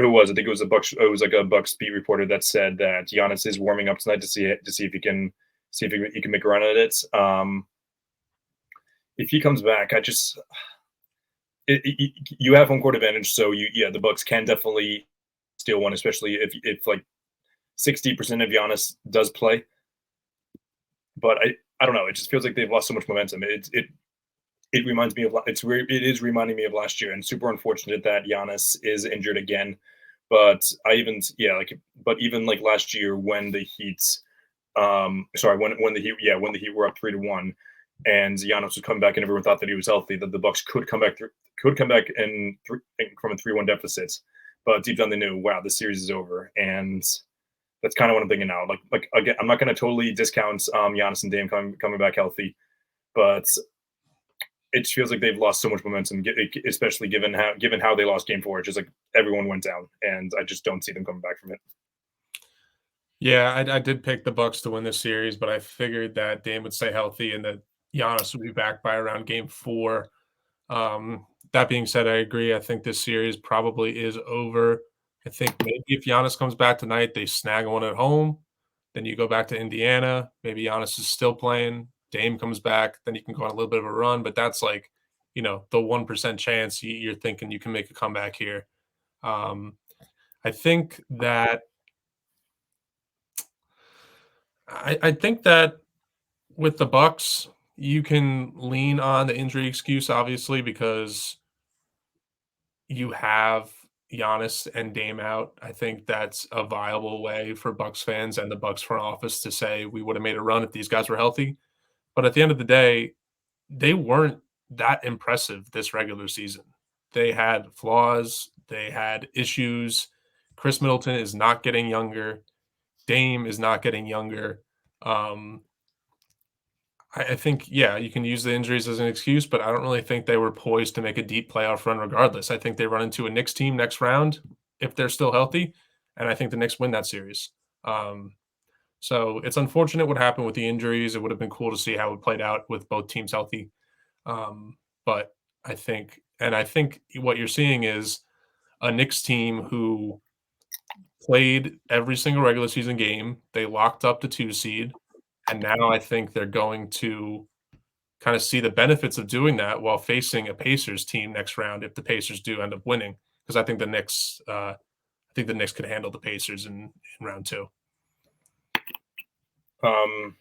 who it was. I think it was a Bucks. It was like a Bucks beat reporter that said that Giannis is warming up tonight to see if he can make a run at it. If he comes back, you have home court advantage, so the Bucks can definitely steal one, especially if like 60% of Giannis does play. But I don't know. It just feels like they've lost so much momentum. It reminds me of it is reminding me of last year, and super unfortunate that Giannis is injured again. But even like last year when the Heat, when the Heat were up 3-1, and Giannis was coming back, and everyone thought that he was healthy, that the Bucks could come back from a 3-1 deficit. But deep down they knew, wow, this series is over, and that's kind of what I'm thinking now. Like again, I'm not going to totally discount Giannis and Dame coming back healthy, but it feels like they've lost so much momentum, especially given how they lost Game 4. It's just like everyone went down, and I just don't see them coming back from it. Yeah, I did pick the Bucks to win this series, but I figured that Dame would stay healthy and that Giannis would be back by around Game 4. That being said, I agree. I think this series probably is over. I think maybe if Giannis comes back tonight, they snag one at home. Then you go back to Indiana. Maybe Giannis is still playing. Dame comes back. Then you can go on a little bit of a run. But that's like, the 1% chance you're thinking you can make a comeback here. I think that with the Bucks, you can lean on the injury excuse, obviously, because you have Giannis and Dame out. I think that's a viable way for Bucks fans and the Bucks front office to say we would have made a run if these guys were healthy. But at the end of the day, they weren't that impressive this regular season. They had flaws. They had issues. Chris Middleton is not getting younger. Dame is not getting younger. I think, you can use the injuries as an excuse, but I don't really think they were poised to make a deep playoff run regardless. I think they run into a Knicks team next round if they're still healthy, and I think the Knicks win that series. So it's unfortunate what happened with the injuries. It would have been cool to see how it played out with both teams healthy. But I think what you're seeing is a Knicks team who played every single regular season game. They locked up the 2 seed. And now I think they're going to kind of see the benefits of doing that while facing a Pacers team next round if the Pacers do end up winning. Because I think the Knicks could handle the Pacers in round 2. The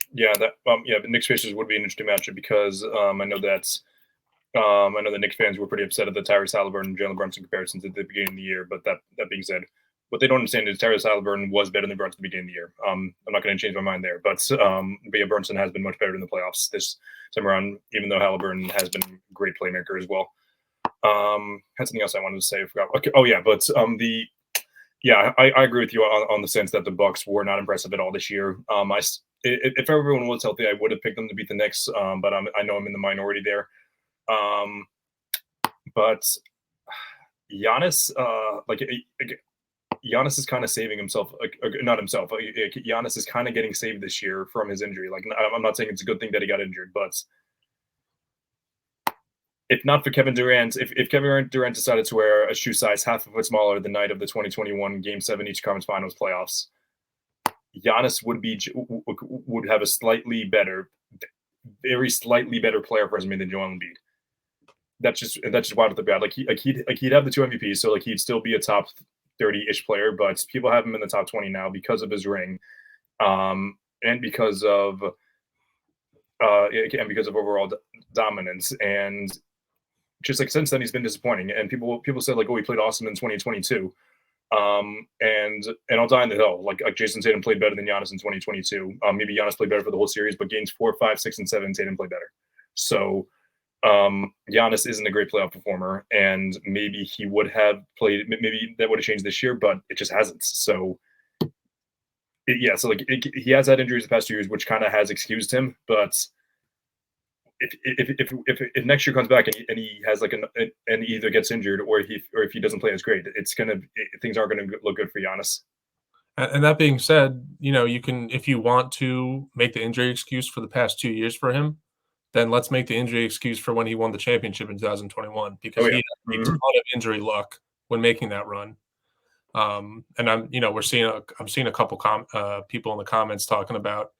Knicks Pacers would be an interesting matchup because I know the Knicks fans were pretty upset at the Tyrese Haliburton and Jalen Brunson comparisons at the beginning of the year. But that being said, what they don't understand is Tyrese Halliburton was better than Brunson at the beginning of the year. I'm not going to change my mind there, but Brunson has been much better in the playoffs this time around, even though Halliburton has been a great playmaker as well. Had something else I wanted to say. I forgot. Okay. Oh yeah, but I agree with you on the sense that the Bucks were not impressive at all this year. If everyone was healthy, I would have picked them to beat the Knicks, but I know I'm in the minority there. But Giannis, Giannis is kind of saving himself, not himself. Giannis is kind of getting saved this year from his injury. Like, I'm not saying it's a good thing that he got injured, but if not for Kevin Durant, if Kevin Durant decided to wear a shoe size half a foot smaller the night of the 2021 Game 7 Eastern Conference Finals playoffs, Giannis would have a very slightly better player resume than Joel Embiid. That's just wild at the bad. He'd have the 2 MVPs, so he'd still be a top 30-ish player, but people have him in the top 20 now because of his ring, and because of overall dominance. And just since then, he's been disappointing. And people said he played awesome in 2022. And I'll die on the hill. Like Jason Tatum played better than Giannis in 2022. Maybe Giannis played better for the whole series, but games 4, 5, 6, and 7, Tatum played better. So Giannis isn't a great playoff performer, and maybe he would have played. Maybe that would have changed this year, but it just hasn't. So he has had injuries the past 2 years, which kind of has excused him. But if next year comes back and he has and he either gets injured or if he doesn't play as great, things aren't gonna look good for Giannis. And that being said, you can, if you want to make the injury excuse for the past 2 years for him, then let's make the injury excuse for when he won the championship in 2021, because he had a ton of injury luck when making that run. And I'm seeing a couple people in the comments talking about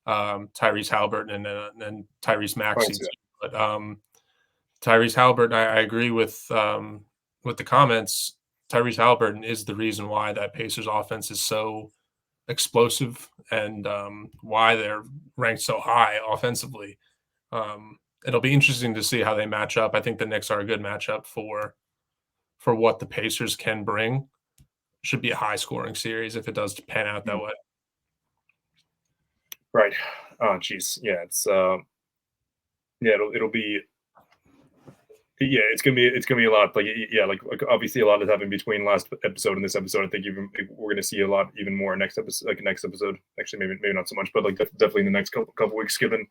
Tyrese Halliburton and Tyrese Maxey. But Tyrese Halliburton, I agree with the comments. Tyrese Halliburton is the reason why that Pacers offense is so explosive and why they're ranked so high offensively. It'll be interesting to see how they match up. I think the Knicks are a good matchup for what the Pacers can bring. Should be a high scoring series if it does pan out that way. Right. Oh, geez. Yeah. It's it'll be. Yeah, it's gonna be a lot. Obviously a lot has happened between last episode and this episode. I think we're gonna see a lot even more next episode. Actually, maybe not so much, but definitely in the next couple weeks, given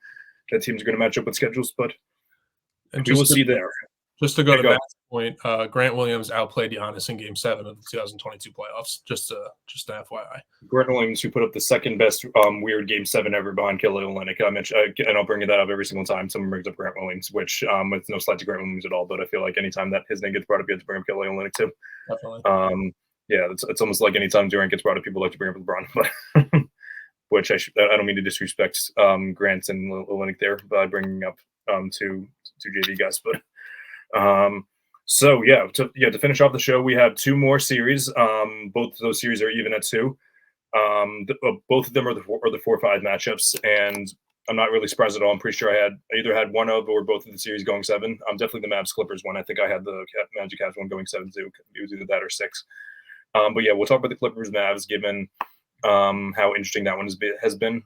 that teams are gonna match up with schedules. But we will see there. Just to go to Matt's point, Grant Williams outplayed Giannis in Game 7 of the 2022 playoffs. Just an FYI. Grant Williams, who put up the second best weird Game 7 ever behind Kelly Olynyk. I mentioned, and I'll bring that up every single time someone brings up Grant Williams, which it's no slight to Grant Williams at all, but I feel like anytime that his name gets brought up, you have to bring up Kelly Olynyk too. Definitely. It's almost like anytime Durant gets brought up, people like to bring up LeBron, but which I don't mean to disrespect Grant and Olynyk there by bringing up two JV guys, but. To finish off the show, we have 2 more series. Both of those series are even at 2. Both of them are the 4-5 matchups, and I'm not really surprised at all. I'm pretty sure I either had one of or both of the series going 7. Definitely the Mavs Clippers one. I think I had the Magic Cavs one going 7 too. It was either that or 6. We'll talk about the Clippers Mavs given how interesting that one has been.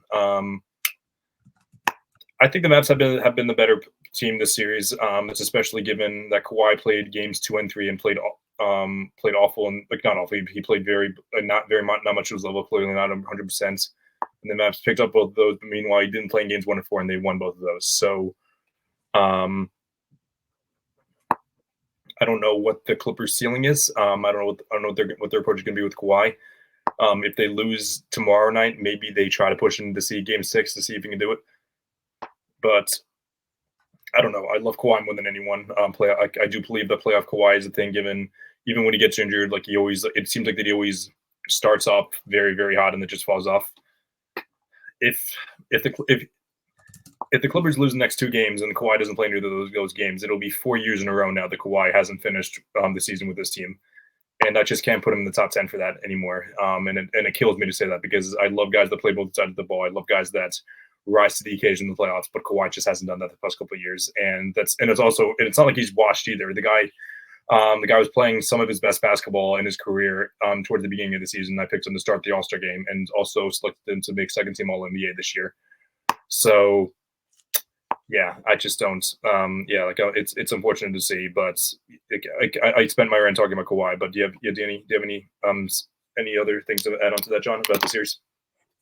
I think the Mavs have been the better team this series. It's especially given that Kawhi played games 2 and 3 and played awful and not awful. He played not much of his level, clearly not 100%. And the Mavs picked up both of those. But meanwhile, he didn't play in games 1 and 4, and they won both of those. So, I don't know what the Clippers' ceiling is. I don't know what their approach is going to be with Kawhi. If they lose tomorrow night, maybe they try to push him to see Game 6 to see if he can do it. But I don't know. I love Kawhi more than anyone. I do believe that playoff Kawhi is a thing. Even when he gets injured, it seems like that he always starts off very, very hot and then just falls off. If the Clippers lose the next 2 games and Kawhi doesn't play in either of those games, it'll be 4 years in a row now that Kawhi hasn't finished the season with this team, and I just can't put him in the top 10 for that anymore. And it kills me to say that because I love guys that play both sides of the ball. I love guys that rise to the occasion in the playoffs, but Kawhi just hasn't done that the past couple of years, and it's not like he's washed either. The guy, The guy was playing some of his best basketball in his career towards the beginning of the season. I picked him to start the All-Star game and also selected him to make second team All-NBA this year. So yeah, I just don't. It's unfortunate to see, but I spent my rant talking about Kawhi. But do you have any other things to add on to that, John, about the series?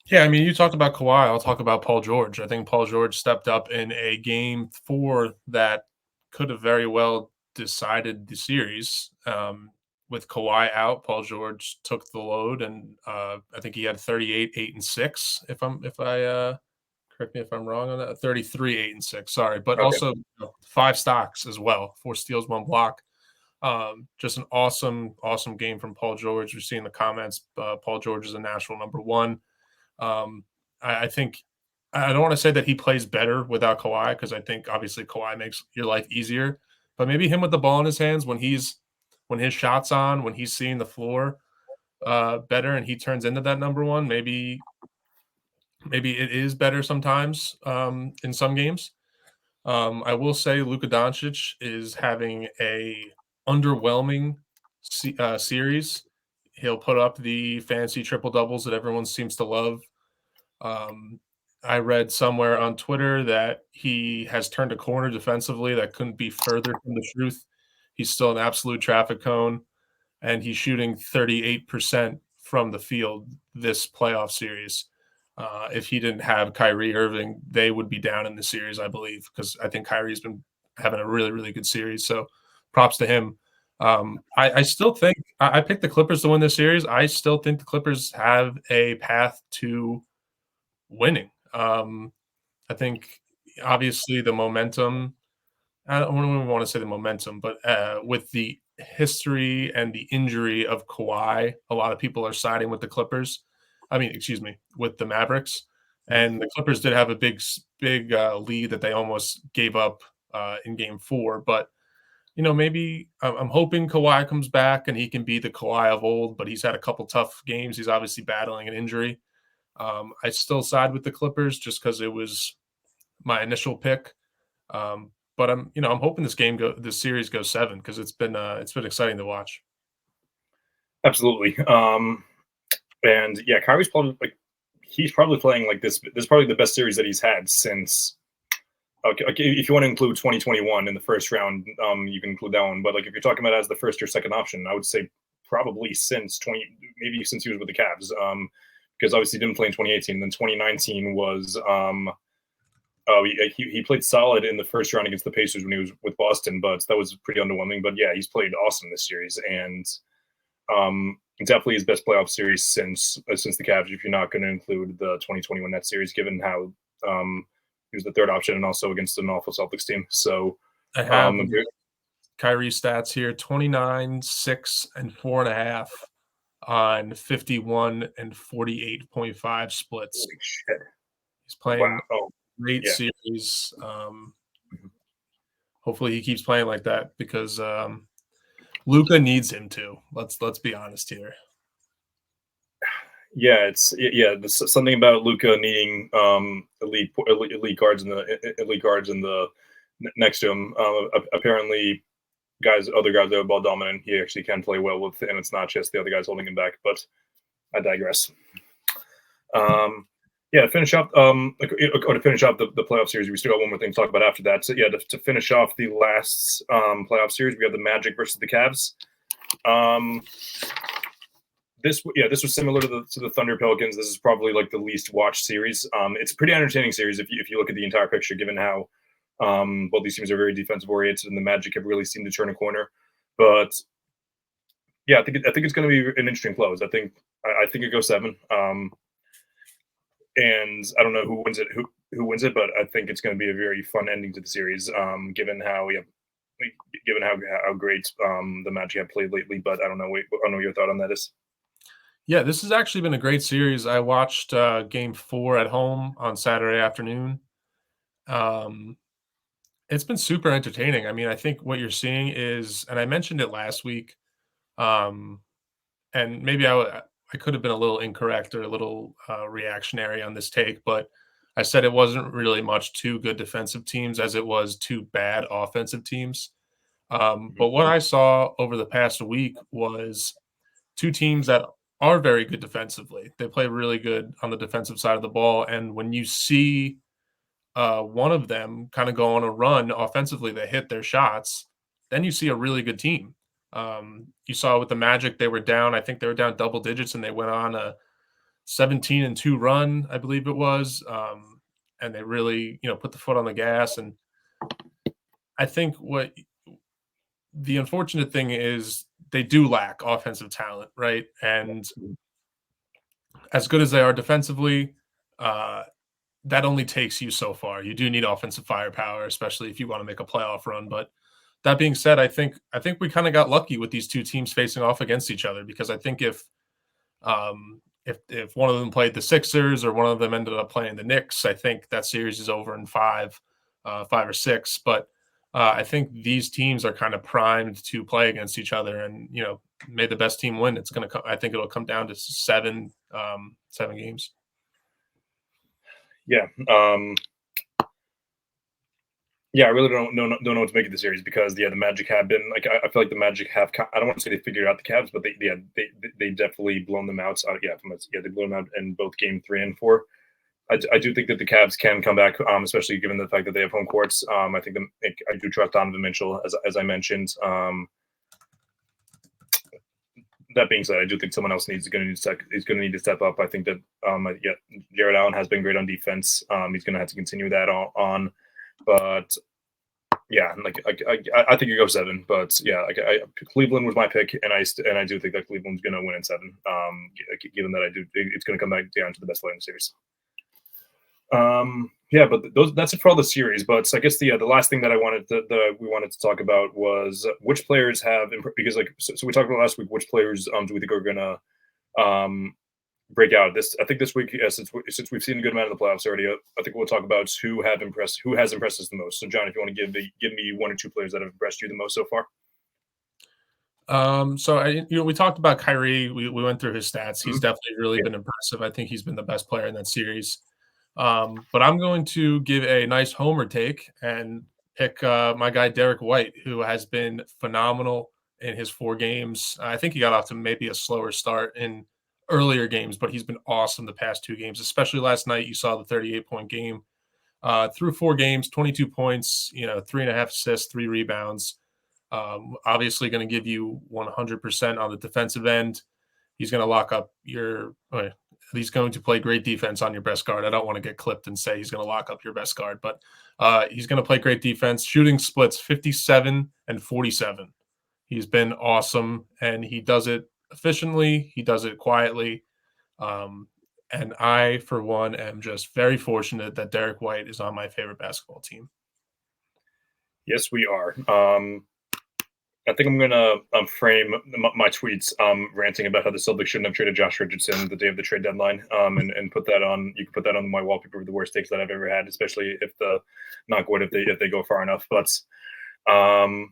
Yeah, I mean, you talked about Kawhi. I'll talk about Paul George. I think Paul George stepped up in a game 4 that could have very well decided the series. With Kawhi out, Paul George took the load, and I think he had 38, 8, and 6. Correct me if I'm wrong on that. 33, 8, and 6. Sorry, but Okay. also 5 stocks as well. 4 steals, 1 block. Just an awesome game from Paul George. We're seeing the comments. Paul George is a national number 1. I think I don't want to say that he plays better without Kawhi, because I think obviously Kawhi makes your life easier, but maybe him with the ball in his hands when his shot's on, when he's seeing the floor better, and he turns into that number 1, maybe it is better sometimes in some games. I will say Luka Doncic is having a underwhelming series. He'll put up the fancy triple doubles that everyone seems to love. I read somewhere on Twitter that he has turned a corner defensively that couldn't be further from the truth. He's still an absolute traffic cone, and he's shooting 38% from the field this playoff series. If he didn't have Kyrie Irving, they would be down in the series, I believe, because I think Kyrie's been having a really, really good series. So props to him. I still think I picked the Clippers to win this series. I still think the Clippers have a path to winning. I think obviously the momentum, I don't even want to say the momentum, but with the history and the injury of Kawhi, a lot of people are siding with the Clippers. With the Mavericks. And the Clippers did have a big lead that they almost gave up in game 4. But, maybe I'm hoping Kawhi comes back and he can be the Kawhi of old, but he's had a couple tough games. He's obviously battling an injury. I still side with the Clippers just because it was my initial pick. But I'm hoping this series goes 7, because it's been exciting to watch. Absolutely. And yeah, Kyrie's probably he's probably playing like this. This is probably the best series that he's had since. Okay, if you want to include 2021 in the first round, you can include that one. But if you're talking about as the first or second option, I would say probably since maybe since he was with the Cavs. Because obviously he didn't play in 2018. Then 2019 was he played solid in the first round against the Pacers when he was with Boston, but that was pretty underwhelming. But yeah, he's played awesome this series, and definitely his best playoff series since the Cavs. If you're not going to include the 2021 Nets series, given how he was the third option and also against an awful Celtics team. So I have Kyrie stats here: 29, 6, and 4.5 on 51 and 48.5 splits. Holy shit! He's playing great yeah. series. Hopefully he keeps playing like that, because Luka needs him to. Let's be honest here. Yeah, there's something about Luka needing elite guards in the next to him. Apparently, other guys that are ball dominant, he actually can play well with, and it's not just the other guys holding him back. But I digress. To finish up, the playoff series, we still got one more thing to talk about after that. So yeah, to finish off the last playoff series, we have the Magic versus the Cavs. This was similar to the Thunder Pelicans. This is probably the least watched series. It's a pretty entertaining series if you look at the entire picture, given how both these teams are very defensive oriented, and the Magic have really seemed to turn a corner. But yeah, I think it's going to be an interesting close. I think it goes 7. And I don't know who wins it, but I think it's going to be a very fun ending to the series, given how great the Magic have played lately. But I don't know what your thought on that is. Yeah, this has actually been a great series. I watched game 4 at home on Saturday afternoon. It's been super entertaining. I mean, I think what you're seeing is, and I mentioned it last week, and maybe I could have been a little incorrect or a little reactionary on this take, but I said it wasn't really much 2 good defensive teams as it was 2 bad offensive teams. But what I saw over the past week was two teams that are very good defensively. They play really good on the defensive side of the ball. And when you see one of them kind of go on a run offensively, they hit their shots, then you see a really good team. You saw with the Magic, they were down. I think they were down double digits, and they went on a 17-2 run, I believe it was. And they really, put the foot on the gas. And I think what the unfortunate thing is they do lack offensive talent, right? And as good as they are defensively, that only takes you so far. You do need offensive firepower, especially if you want to make a playoff run. But that being said, I think we kind of got lucky with these two teams facing off against each other, because I think if one of them played the Sixers or one of them ended up playing the Knicks, I think that series is over in 5 or 6. But I think these teams are kind of primed to play against each other, and may the best team win. It's going to I think it'll come down to 7 games. Yeah. I really don't know what to make of the series, because the Magic have been like, I feel like the Magic have, I don't want to say they figured out the Cavs, but they definitely blown them out. They blew them out in both game 3 and 4. I do think that the Cavs can come back, especially given the fact that they have home courts. I think I do trust Donovan Mitchell, as I mentioned. That being said, I do think someone else is going to need to step up. I think that Jared Allen has been great on defense. He's going to have to continue that on. But yeah, I think you go 7. But yeah, Cleveland was my pick, and I do think that Cleveland's going to win in 7. Given that it's going to come back down to the best player in the series. But that's it for all the series. But I guess the last thing that we wanted to talk about was which players have, because so we talked about last week, which players do we think are gonna break out this week, since we've seen a good amount of the playoffs already. I think we'll talk about who has impressed us the most. So John, if you want to give me 1 or 2 players that have impressed you the most so far. So we talked about Kyrie. We went through his stats. He's definitely really been impressive. I think he's been the best player in that series. But I'm going to give a nice homer take and pick my guy Derek White, who has been phenomenal in his 4 games. I think he got off to maybe a slower start in earlier games, but he's been awesome the past 2 games, especially last night. You saw the 38-point game. Through 4 games, 22 points, 3.5 assists, 3 rebounds. Obviously going to give you 100% on the defensive end. He's going to lock up he's going to play great defense on your best guard. I don't want to get clipped and say he's going to lock up your best guard, but he's going to play great defense. Shooting splits 57 and 47. He's been awesome, and he does it efficiently. He does it quietly. And I, for one, am just very fortunate that Derek White is on my favorite basketball team. Yes, we are. I think I'm going to frame my tweets ranting about how the Celtics shouldn't have traded Josh Richardson the day of the trade deadline, and put that on. You can put that on my wallpaper of the worst takes that I've ever had, especially if they go far enough. But I'm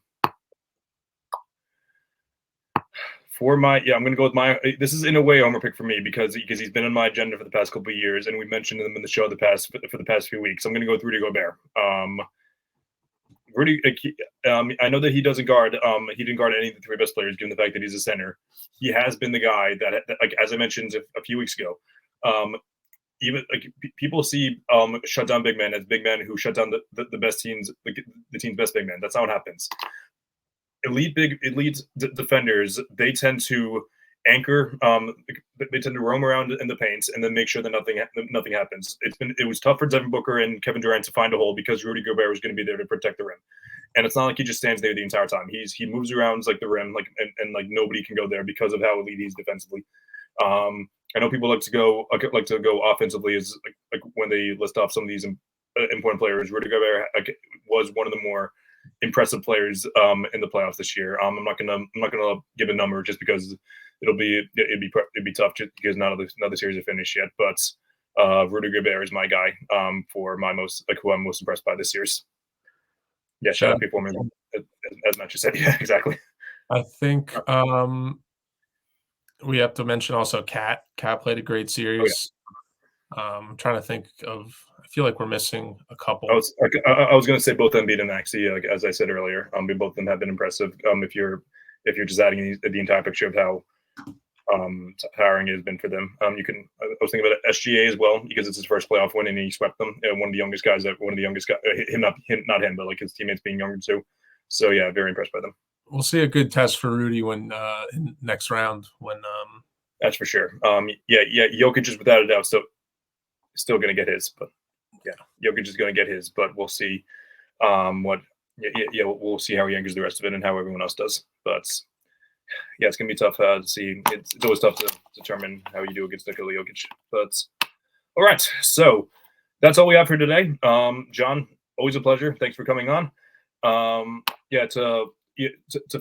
going to go with this is in a way a homer pick for me, because he's been on my agenda for the past couple of years, and we mentioned him in the show for the past few weeks. I'm going to go with Rudy Gobert. Rudy, I know that he doesn't guard. He didn't guard any of the 3 best players, given the fact that he's a center. He has been the guy that as I mentioned a few weeks ago, even people see shut down big men as big men who shut down the best teams, the team's best big men. That's not what happens. Elite defenders, they tend to anchor. They tend to roam around in the paint and then make sure that nothing happens. It was tough for Devin Booker and Kevin Durant to find a hole, because Rudy Gobert was going to be there to protect the rim. And it's not like he just stands there the entire time. He moves around the rim, and nobody can go there because of how elite he is defensively. I know people like to go offensively, as like when they list off some of these important players. Rudy Gobert was one of the more impressive players in the playoffs this year. I'm not gonna give a number, just because it'd be tough, just because none of the series are finished yet. But Rudy Gobert is my guy for who I'm most impressed by this series. Yeah, shout out people, as Matt just said. Yeah, exactly. I think we have to mention also Cat. Cat played a great series. I'm trying to think of. I feel like we're missing a couple. I was going to say both Embiid and Maxey, like, as I said earlier. Both of them have been impressive. If you're just adding the entire picture of how tiring it has been for them, I was thinking about SGA as well, because it's his first playoff win and he swept them. One of the youngest guys, not him, but like his teammates being younger too. So yeah, very impressed by them. We'll see a good test for Rudy when in next round when that's for sure. Jokic is without a doubt still going to get his, but yeah, Jokic is going to get his, but we'll see we'll see how he angers the rest of it and how everyone else does. But yeah, it's going to be tough to see. It's always tough to determine how you do against Nikola Jokic. But all right, so that's all we have for today. John, always a pleasure. Thanks for coming on. To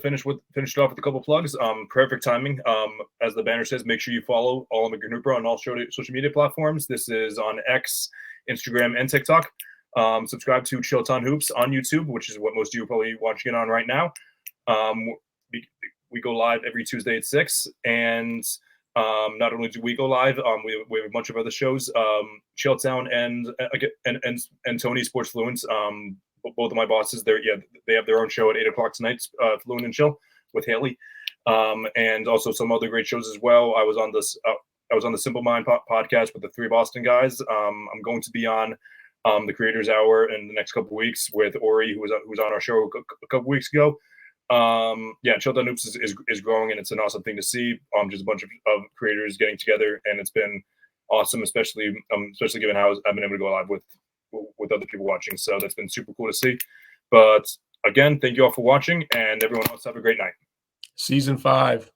finish it off with a couple plugs. Perfect timing. As the banner says, make sure you follow All American Hooper on all social media platforms. This is on X, Instagram, and TikTok. Subscribe to Chilltown Hoops on YouTube, which is what most of you are probably watching it on right now. We go live every Tuesday at 6, and not only do we go live, we have a bunch of other shows. Chilltown and Tony Sports Fluence. Both of my bosses, they have their own show at 8:00 tonight, Fluent and Chill with Haley, and also some other great shows as well. I was on the Simple Mind podcast with the three Boston guys. I'm going to be on the Creators Hour in the next couple of weeks with Ori, who was on our show a couple weeks ago. Chilltown Hoops is growing, and it's an awesome thing to see. Just a bunch of creators getting together, and it's been awesome, especially given how I've been able to go live with other people watching. So that's been super cool to see. But again, thank you all for watching, and everyone else have a great night. Season 5.